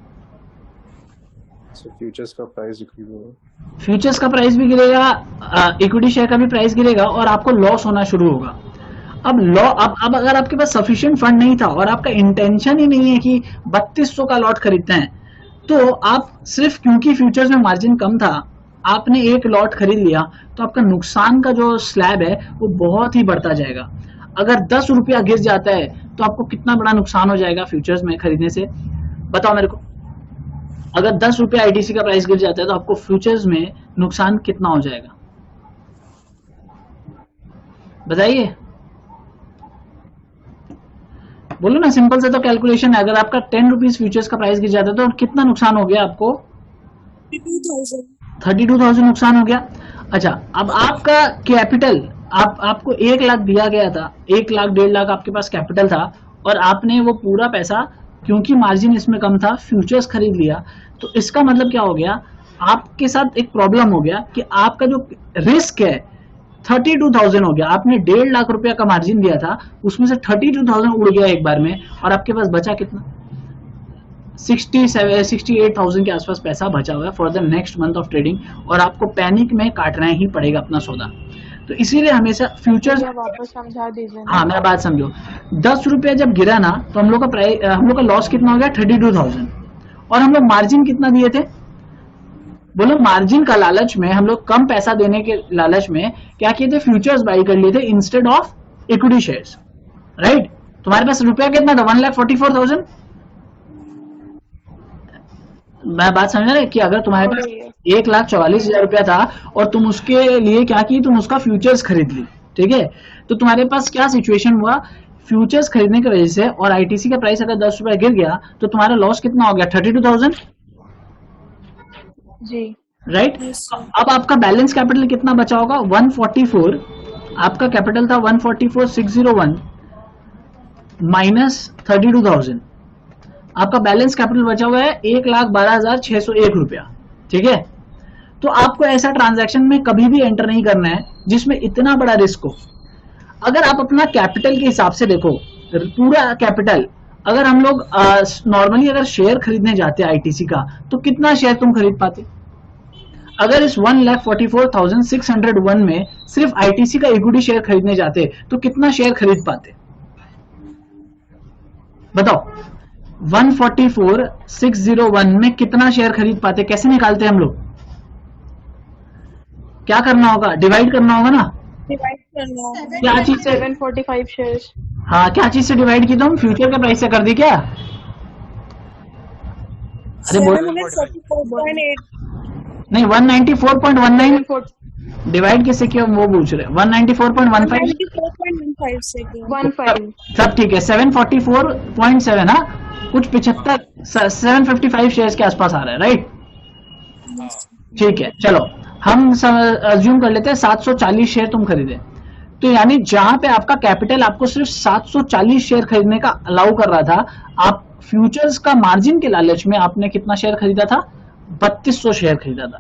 फ्यूचर्स का प्राइस डिक्रीज होगा, फ्यूचर्स का प्राइस भी गिरेगा, इक्विटी शेयर का भी प्राइस गिरेगा और आपको लॉस होना शुरू होगा। अब अगर आपके पास सफिशिएंट फंड नहीं था और आपका इंटेंशन ही नहीं है कि 3200 का लॉट खरीदते हैं, तो आप सिर्फ क्योंकि फ्यूचर्स में मार्जिन कम था आपने एक लॉट खरीद लिया, तो आपका नुकसान का जो स्लैब है वो बहुत ही बढ़ता जाएगा। अगर 10 रुपया गिर जाता है तो आपको कितना बड़ा नुकसान हो जाएगा फ्यूचर्स में खरीदने से, बताओ मेरे को। अगर 10 रुपया आईटीसी का प्राइस गिर जाता है तो आपको फ्यूचर्स में नुकसान कितना हो जाएगा, बताइए, बोलो ना। सिंपल से तो कैलकुलेशन है, अगर आपका 10 रुपीज फ्यूचर्स का प्राइस गिर जाता है तो कितना नुकसान हो गया आपको, 32,000 नुकसान हो गया। अच्छा, अब आपका कैपिटल, आपको 1 लाख दिया गया था, 1 लाख 1.5 लाख आपके पास कैपिटल था और आपने वो पूरा पैसा क्योंकि मार्जिन इसमें कम था फ्यूचर्स खरीद लिया, तो इसका मतलब क्या हो गया, आपके साथ एक प्रॉब्लम हो गया कि आपका जो रिस्क है 32,000 हो गया। आपने 1.5 लाख रुपया का मार्जिन दिया था, उसमें से 32,000 उड़ गया एक बार में और आपके पास बचा कितना, 68,000 के आसपास पैसा बचा हुआ है for the next month of trading, और आपको पैनिक में काटना ही पड़ेगा अपना सौदा। तो इसीलिए हमेशा फ्यूचर्स, वापस समझा दीजिए। हाँ मेरा बात समझो, 10 रुपया जब गिरा ना तो हम लोग का लॉस कितना हो गया, 32,000, और हम लोग मार्जिन कितना दिए थे, बोलो। मार्जिन का लालच में हम लोग कम पैसा देने के लालच में क्या किए थे, फ्यूचर्स बाई कर लिए थे instead of equity shares, right. तुम्हारे पास रुपया कितना था, 1,44,000। मैं बात समझ रहे कि अगर तुम्हारे पास 1,44,000 रुपया था और तुम उसके लिए क्या की, तुम उसका फ्यूचर्स खरीद ली, ठीक है। तो तुम्हारे पास क्या सिचुएशन हुआ, फ्यूचर्स खरीदने की वजह से और आईटीसी का प्राइस अगर 10 रुपया गिर गया तो तुम्हारा लॉस कितना हो गया, 32,000 जी, राइट। अब आपका बैलेंस कैपिटल कितना बचा होगा, 144, आपका कैपिटल था 144,601 माइनस 32,000, आपका बैलेंस कैपिटल बचा हुआ है 1,12,601 रुपया, ठीक है। तो आपको ऐसा ट्रांजैक्शन में कभी भी एंटर नहीं करना है जिसमें इतना बड़ा रिस्क हो। अगर आप अपना कैपिटल के हिसाब से देखो, पूरा कैपिटल, अगर हम लोग नॉर्मली अगर शेयर खरीदने जाते आईटीसी का तो कितना शेयर तुम खरीद पाते, अगर इस 1,44,601 में सिर्फ आईटीसी का इक्विटी शेयर खरीदने जाते तो कितना शेयर खरीद पाते, बताओ। 144,601 में कितना शेयर खरीद पाते, कैसे निकालते हम लोग, क्या करना होगा, डिवाइड करना होगा ना, डिवाइड करना होगा। क्या चीज से, 745 शेयर्स। हाँ क्या चीज से डिवाइड की तुम, फ्यूचर के प्राइस से कर दी क्या, अरे बोल, 744.8 नहीं 194.19 डिवाइड किससे किया वो पूछ रहे, 194.15 से 15 सब ठीक है, 744.7, हाँ कुछ 755 शेयर्स के आसपास आ रहा है, राइट। ठीक है, चलो हम अज्यूम कर लेते हैं 740 शेयर तुम खरीदे, तो यानी जहां पे आपका कैपिटल आपको सिर्फ 740 शेयर खरीदने का अलाउ कर रहा था, आप फ्यूचर्स का मार्जिन के लालच में आपने कितना शेयर खरीदा था, 3200 शेयर खरीदा था।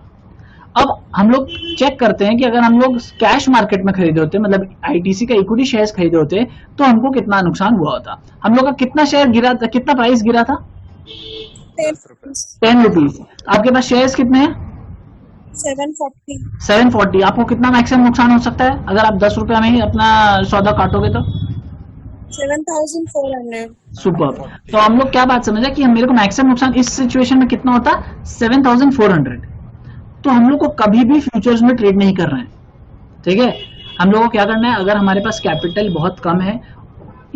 अब हम लोग चेक करते हैं कि अगर हम लोग कैश मार्केट में खरीदे होते, मतलब आईटीसी का इक्विटी शेयर्स खरीदे होते तो हमको कितना नुकसान हुआ होता। हम लोग का कितना शेयर गिरा था, कितना प्राइस गिरा था, 10 रुपीज। आपके पास शेयर्स कितने हैं, 740। आपको कितना मैक्सिमम नुकसान हो सकता है अगर आप 10 रुपया में ही अपना सौदा काटोगे तो, 7,400। सुपर। तो हम लोग क्या बात समझा कि मेरे को मैक्सिमम नुकसान इस सिचुएशन में कितना होता, 7,400। तो हम लोग को कभी भी फ्यूचर्स में ट्रेड नहीं करना है, ठीक है। हम लोग को क्या करना है, अगर हमारे पास कैपिटल बहुत कम है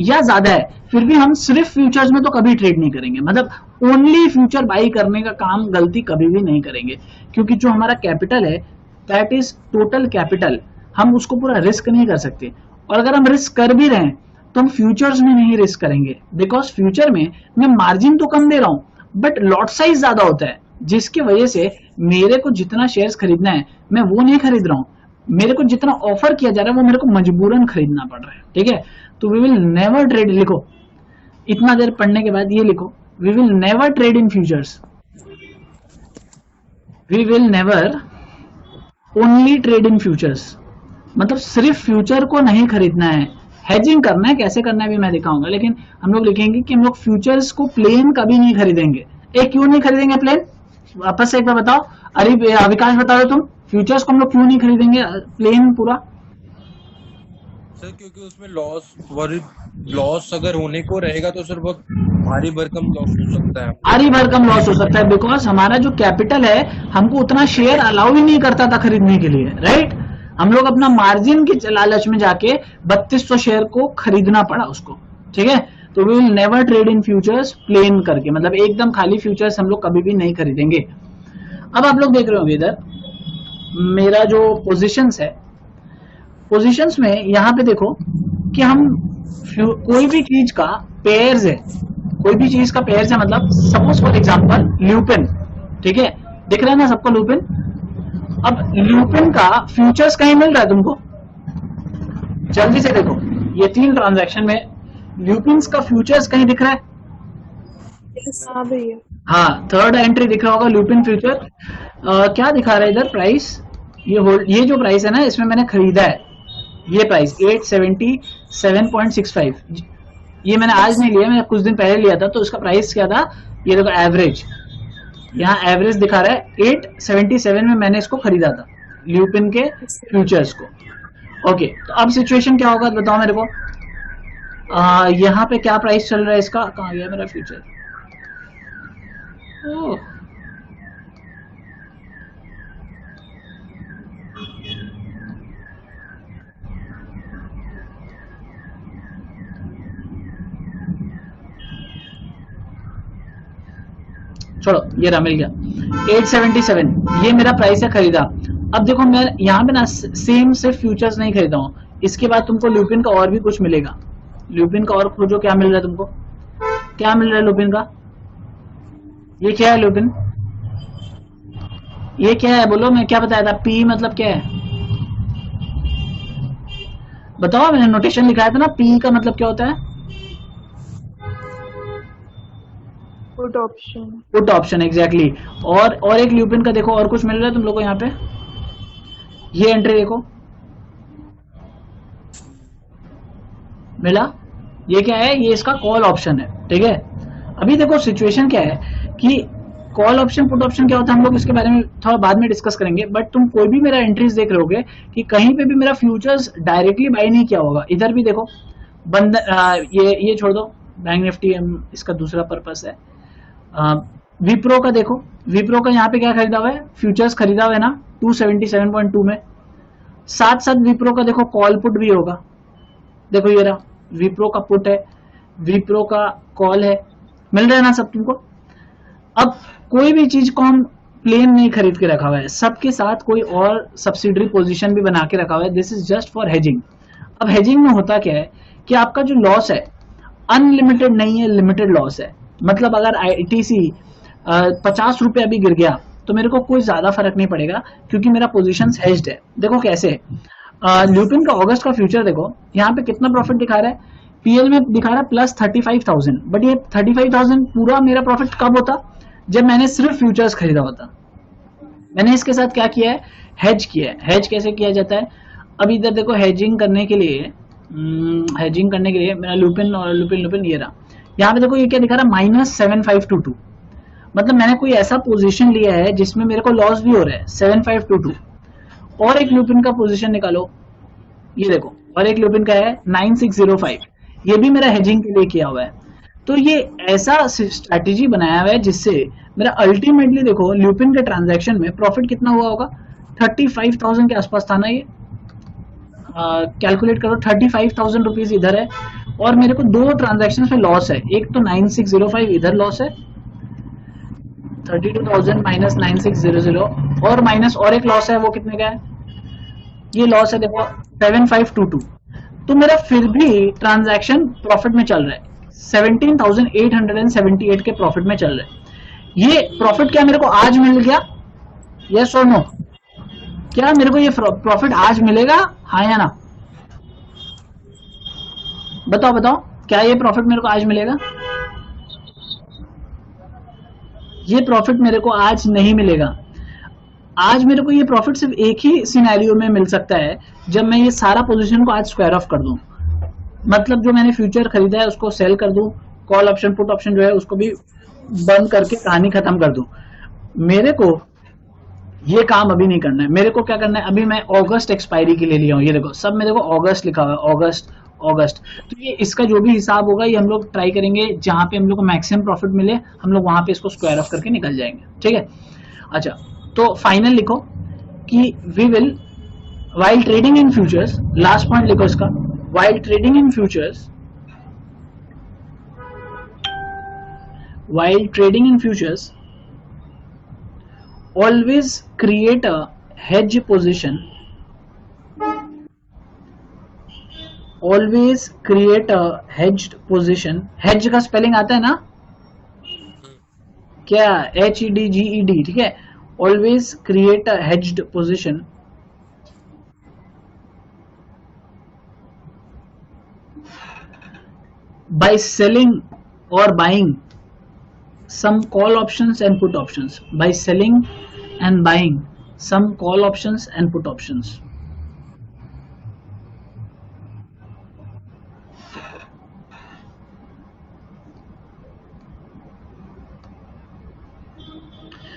या ज्यादा है फिर भी हम सिर्फ फ्यूचर्स में तो कभी ट्रेड नहीं करेंगे, मतलब ओनली फ्यूचर बाई करने का काम गलती कभी भी नहीं करेंगे, क्योंकि जो हमारा कैपिटल है दैट इज टोटल कैपिटल, हम उसको पूरा रिस्क नहीं कर सकते। और अगर हम रिस्क कर भी रहे हैं तो हम फ्यूचर्स में नहीं रिस्क करेंगे, बिकॉज फ्यूचर में मैं मार्जिन तो कम दे रहा हूं बट लॉट साइज ज्यादा होता है, जिसकी वजह से मेरे को जितना शेयर्स खरीदना है मैं वो नहीं खरीद रहा हूं, मेरे को जितना ऑफर किया जा रहा है वो मेरे को मजबूरन खरीदना पड़ रहा है, ठीक है। तो वी विल नेवर ट्रेड, लिखो इतना देर पढ़ने के बाद ये लिखो, we will never trade in futures, we will never only trade in futures, मतलब सिर्फ फ्यूचर को नहीं खरीदना है, हेजिंग करना है, कैसे करना है भी मैं दिखाऊंगा, लेकिन हम लोग लिखेंगे कि हम लोग फ्यूचर्स को प्लेन कभी नहीं खरीदेंगे। क्यों नहीं खरीदेंगे प्लेन? वापस से एक बार बताओ। अरे विकास बता दो तुम, फ्यूचर्स को हम लोग क्यों नहीं खरीदेंगे प्लेन पूरा? सर क्योंकि उसमें लॉस अगर होने को रहेगा तो सर बहुत भारी भरकम लॉस हो सकता है। भारी भरकम लॉस हो सकता है, बिकॉज हमारा जो कैपिटल है हमको उतना शेयर अलाउ ही नहीं करता था खरीदने के लिए, राइट? हम लोग अपना मार्जिन के लालच में जाके 3200 शेयर को खरीदना पड़ा उसको, ठीक है? तो we will never trade in futures plain करके, मतलब एकदम खाली फ्यूचर्स हम लोग कभी भी नहीं खरीदेंगे। अब आप लोग देख रहे होंगे इधर मेरा जो पोजीशंस है, पोजीशंस में यहाँ पे देखो कि हम कोई भी चीज का पेयर्स है, कोई भी चीज का पेयर्स है, मतलब सपोज फॉर एग्जांपल ल्यूपिन, ठीक है? दिख रहा है ना सबको ल्यूपिन? अब ल्यूपिन का फ्यूचर्स कहीं मिल रहा है तुमको? जल्दी से देखो, ये 3 ट्रांजैक्शन में ल्यूपिन का फ्यूचर्स कहीं दिख रहा है? हाँ भैया। हाँ, थर्ड एंट्री दिख रहा होगा ल्यूपिन फ्यूचर। क्या दिखा रहा है इधर प्राइस? ये जो प्राइस है ना, इसमें मैंने खरीदा है ये प्राइस 877.65। ये मैंने आज नहीं लिया, मैंने कुछ दिन पहले लिया था, तो इसका प्राइस क्या था? ये देखो एवरेज, यहाँ एवरेज दिखा रहा है 877 में मैंने इसको खरीदा था ल्यूपिन के फ्यूचर्स को। ओके, तो अब सिचुएशन क्या होगा बताओ मेरे को। यहाँ पे क्या प्राइस चल रहा है इसका? कहाँ गया मेरा फ्यूचर? छोड़ो, ये रहा, मिल गया 877, ये मेरा प्राइस है खरीदा। अब देखो मैं यहाँ पे ना सेम से फ्यूचर्स नहीं खरीदा हूँ, इसके बाद तुमको ल्यूपिन का और भी कुछ मिलेगा। ल्यूपिन का और खोजो, क्या मिल रहा है तुमको? क्या मिल रहा है ल्यूपिन का? ये क्या है ल्यूपिन? ये क्या है बोलो? मैं क्या बताया था? पी मतलब क्या है बताओ, मैंने नोटेशन लिखाया था ना, पी का मतलब क्या होता है? Put option. Put option, exactly. और एक ल्यूपिन का देखो और कुछ मिल रहा है तुम लोगों को यहाँ पे, ये एंट्री देखो, मिला? ये क्या है? ये इसका कॉल ऑप्शन है, ठीक है? अभी देखो सिचुएशन क्या है कि कॉल ऑप्शन पुट ऑप्शन क्या होता है, हम लोग इसके बारे में थोड़ा बाद में डिस्कस करेंगे, बट तुम कोई भी मेरा एंट्रीज देख रहे होगे कि कहीं पे भी मेरा फ्यूचर्स डायरेक्टली बाय नहीं किया होगा। इधर भी देखो ये छोड़ दो, बैंक निफ्टी इसका दूसरा पर्पस है। विप्रो का देखो, विप्रो का यहाँ पे क्या खरीदा हुआ है? फ्यूचर्स खरीदा हुआ है ना 277.2 में। साथ साथ विप्रो का देखो कॉल पुट भी होगा, देखो ये रहा, विप्रो का पुट है, विप्रो का कॉल है, मिल रहा है ना सब तुमको? अब कोई भी चीज को हम प्लेन नहीं खरीद के रखा हुआ है, सबके साथ कोई और सब्सिडरी पोजीशन भी बना के रखा हुआ है। This is just for hedging. अब हेजिंग में होता क्या है कि आपका जो लॉस है अनलिमिटेड नहीं है, लिमिटेड लॉस है। मतलब अगर ITC 50 रुपए अभी गिर गया तो मेरे को कोई ज्यादा फर्क नहीं पड़ेगा, क्योंकि मेरा पोजीशन हेज्ड है। देखो कैसे, ल्यूपिन का अगस्त का फ्यूचर देखो, यहाँ पे कितना प्रॉफिट दिखा रहा है? PL में दिखा रहा है प्लस 35,000, बट ये 35,000 पूरा मेरा प्रॉफिट कब होता? जब मैंने सिर्फ फ्यूचर्स खरीदा होता। मैंने इसके साथ क्या किया है? हेज किया है। हेज कैसे किया जाता है? अब इधर देखो, हेजिंग करने के लिए मेरा ल्यूपिन और ल्यूपिन ये रहा। यहाँ पे देखो ये क्या दिखा रहा है? -7522। मतलब मैंने कोई ऐसा पोजीशन लिया है जिसमें मेरे को लॉस भी हो रहा है, 7522। और एक ल्यूपिन का पोजीशन निकालो, ये देखो, और एक ल्यूपिन का है 9605, ये भी मेरा हेजिंग के लिए किया हुआ है। तो ये ऐसा स्ट्रैटेजी बनाया हुआ है जिससे मेरा अल्टीमेटली देखो ल्यूपिन के ट्रांजैक्शन में प्रॉफिट कितना हुआ होगा? 35,000 के आसपास था ना ये। कैलकुलेट करो, 35,000 रुपीज इधर है, और मेरे को 2 ट्रांजैक्शन में लॉस है। एक तो 9605 इधर लॉस है, 32,000 माइनस 9600, और माइनस और एक लॉस है, वो कितने का है? ये लॉस है देखो 7522। तो मेरा फिर भी ट्रांजैक्शन प्रॉफिट में चल रहा है, 17,878 के प्रॉफिट में चल रहा है। ये प्रॉफिट क्या मेरे को आज मिल गया? यस और नो? क्या मेरे को ये प्रॉफिट आज मिलेगा, हाँ या ना? बताओ बताओ, क्या ये प्रॉफिट मेरे को आज मिलेगा? ये प्रॉफिट मेरे को आज नहीं मिलेगा। आज मेरे को ये प्रॉफिट सिर्फ एक ही सिनेरियो में मिल सकता है, जब मैं ये सारा पोजीशन को आज स्क्वायर ऑफ कर दूं। मतलब जो मैंने फ्यूचर खरीदा है उसको सेल कर दूं, कॉल ऑप्शन पुट ऑप्शन जो है उसको भी बंद करके कहानी खत्म कर दूं। मेरे को ये काम अभी नहीं करना है। मेरे को क्या करना है, अभी मैं अगस्त एक्सपायरी के लिए लिया हूँ, ये देखो सब में देखो अगस्त लिखा हुआ है, अगस्त अगस्त। तो ये इसका जो भी हिसाब होगा ये हम लोग ट्राई करेंगे, जहां पे हम लोग को मैक्सिमम प्रॉफिट मिले हम लोग वहां पे इसको स्क्वायर ऑफ करके निकल जाएंगे, ठीक है। अच्छा, तो फाइनल लिखो कि we will while trading in futures, last point लिखो इसका, while trading in futures, while trading in futures always create a hedge position, always create a hedged position। hedge का स्पेलिंग आता है ना क्या, HEDGED, ठीक है। always create a hedged position by selling or buying some call options and put options, by selling and buying some call options and put options।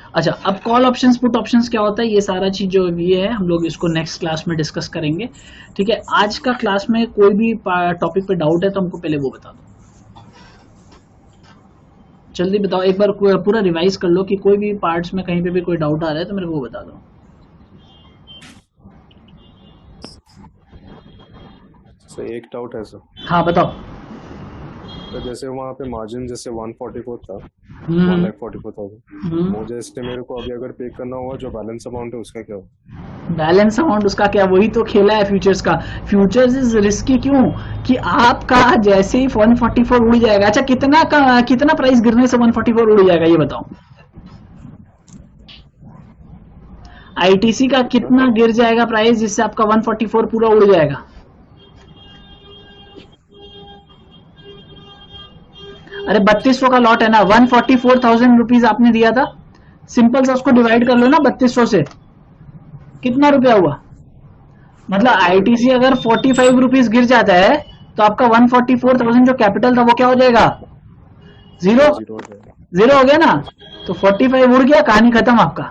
अच्छा, अब कॉल ऑप्शंस पुट ऑप्शंस क्या होता है, ये सारा चीज जो ये है हम लोग इसको नेक्स्ट क्लास में डिस्कस करेंगे, ठीक है। आज का क्लास में कोई भी टॉपिक पे डाउट है तो हमको पहले वो बता दो, जल्दी बताओ, एक बार पूरा रिवाइज कर लो कि कोई भी पार्ट्स में कहीं पे भी कोई डाउट आ रहा है तो मेरे को वो बता दो। सर एक डाउट है सर। हाँ बताओ। तो जैसे वहाँ पे मार्जिन जैसे 144 था, 1,44,000, वो जैसे मेरे को अभी अगर पे करना होगा जो बैलेंस अमाउंट है उसका क्या होगा? बैलेंस अमाउंट उसका क्या, वही तो खेला है फ्यूचर्स का। फ्यूचर्स इज रिस्की क्यों कि आपका जैसे ही 144 उड़ जाएगा। अच्छा, कितना प्राइस गिरने से 144 उड़ जाएगा ये बताओ। आईटीसी का कितना गिर जाएगा प्राइस जिससे आपका 144 पूरा उड़ जाएगा? अरे 3200 का लॉट है ना, 144,000 रुपीज आपने दिया था, सिंपल सा उसको डिवाइड कर लो ना 3200 से, कितना रुपया हुआ? मतलब आईटीसी अगर 45 रुपीज गिर जाता है तो आपका 144,000 जो कैपिटल था वो क्या हो जाएगा? जीरो हो गया ना। तो 45 उड़ गया, कहानी खत्म आपका।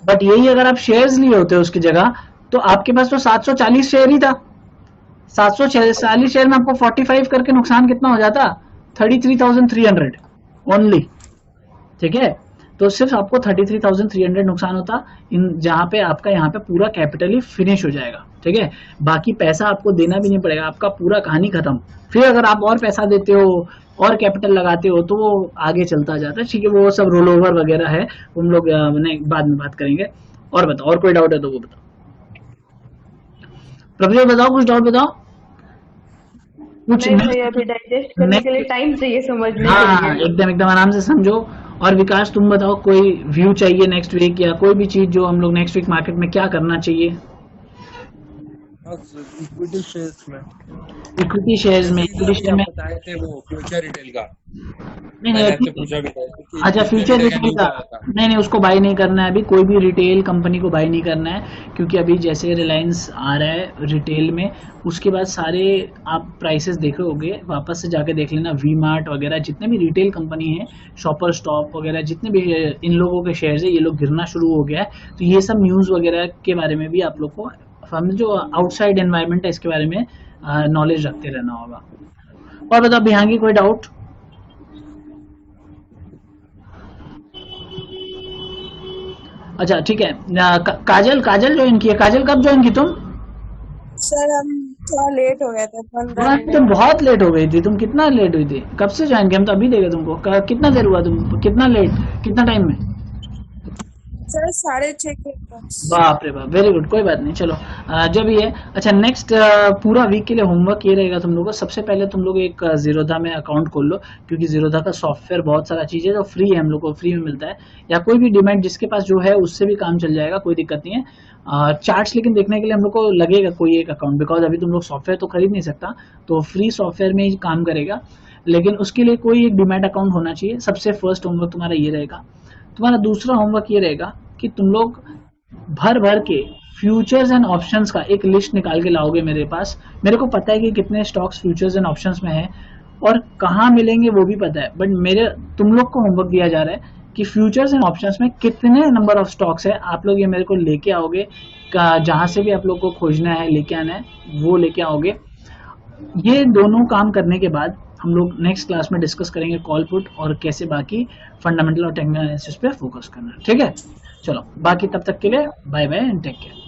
बट यही अगर आप शेयर्स लिए होते उसकी जगह तो आपके पास तो 740 शेयर ही था, 740 शेयर में आपको 45 करके नुकसान कितना हो जाता? 33,300 ओनली, ठीक है। तो सिर्फ आपको 33,300 नुकसान होता, इन जहां पे आपका यहाँ पे पूरा कैपिटल ही फिनिश हो जाएगा, ठीक है। बाकी पैसा आपको देना भी नहीं पड़ेगा, आपका पूरा कहानी खत्म। फिर अगर आप और पैसा देते हो और कैपिटल लगाते हो तो वो आगे चलता जाता है, ठीक है। वो सब रोल ओवर वगैरह है, हम लोग बाद में बात करेंगे। और बताओ, और कोई डाउट है तो वो बताओ। प्रभुदेव बताओ, कुछ डाउट बताओ। कुछ नहीं, अभी डाइजेस्ट करने के लिए टाइम चाहिए समझने के लिए। हाँ, एकदम आराम से समझो। और विकास तुम बताओ, कोई व्यू चाहिए नेक्स्ट वीक या कोई भी चीज जो हम लोग नेक्स्ट वीक मार्केट में क्या करना चाहिए? इक्विटी शेयर्स में बताए थे वो फ्यूचर रिटेल का। नहीं, पूछा भी था। अच्छा, फ्यूचर रिटेल का नहीं, उसको बाय नहीं करना है अभी, कोई भी रिटेल कंपनी को बाय नहीं करना है, क्योंकि अभी जैसे रिलायंस आ रहा है रिटेल में, उसके बाद सारे आप प्राइसेस देखे होंगे, वापस से जाके देख लेना, वी मार्ट वगैरह जितने भी रिटेल कंपनी है, शॉपर स्टॉप वगैरह जितने भी इन लोगों के शेयर्स है, ये लोग गिरना शुरू हो गया है। तो ये सब न्यूज़ वगैरह के बारे में भी आप लोग को, हम जो आउटसाइड एनवायरनमेंट है इसके बारे में नॉलेज रखते रहना होगा। और बताओ बिहांगी, कोई डाउट? अच्छा ठीक है, काजल ज्वाइन की है। काजल कब ज्वाइन की तुम? सर हम थोड़ा लेट हो गए थे, 15 मिनट। तुम बहुत लेट हो गई थी। तुम कितना लेट हुई थी? कब से ज्वाइन किया? हम तो अभी देखे तुमको। कितना देर हुआ तुम? कितना लेट, कितना टाइम में? सर 6:30 के पास। बाप रे बाप, वेरी गुड, कोई बात नहीं, चलो जो भी है। अच्छा, नेक्स्ट पूरा वीक के लिए होमवर्क ये रहेगा तुम लोगों को। सबसे पहले तुम लोग एक जीरोधा में अकाउंट खोल लो, क्योंकि जीरोधा का सॉफ्टवेयर बहुत सारा चीज है जो फ्री है, हम लोग को फ्री में मिलता है, या कोई भी डिमांड जिसके पास जो है उससे भी काम चल जाएगा, कोई दिक्कत नहीं है। चार्ट्स लेकिन देखने के लिए हम लोग को लगेगा कोई एक अकाउंट, बिकॉज अभी तुम लोग सॉफ्टवेयर तो खरीद नहीं सकता, तो फ्री सॉफ्टवेयर में ही काम करेगा, लेकिन उसके लिए कोई एक डिमैट अकाउंट होना चाहिए। सबसे फर्स्ट होमवर्क तुम्हारा ये रहेगा। तुम्हारा दूसरा होमवर्क ये रहेगा कि तुम लोग भर के फ्यूचर्स एंड ऑप्शंस का एक लिस्ट निकाल के लाओगे मेरे पास। मेरे को पता है कि कितने स्टॉक्स फ्यूचर्स एंड ऑप्शंस में है और कहाँ मिलेंगे वो भी पता है, बट मेरे तुम लोग को होमवर्क दिया जा रहा है कि फ्यूचर्स एंड ऑप्शंस में कितने नंबर ऑफ स्टॉक्स है, आप लोग ये मेरे को लेके आओगे, जहां से भी आप लोग को खोजना है लेके आना है वो लेके आओगे। ये दोनों काम करने के बाद हम लोग नेक्स्ट क्लास में डिस्कस करेंगे कॉल पुट और कैसे बाकी फंडामेंटल और टेक्निकल एनालिसिस पे फोकस करना है, ठीक है। चलो बाकी तब तक के लिए bye bye and take care.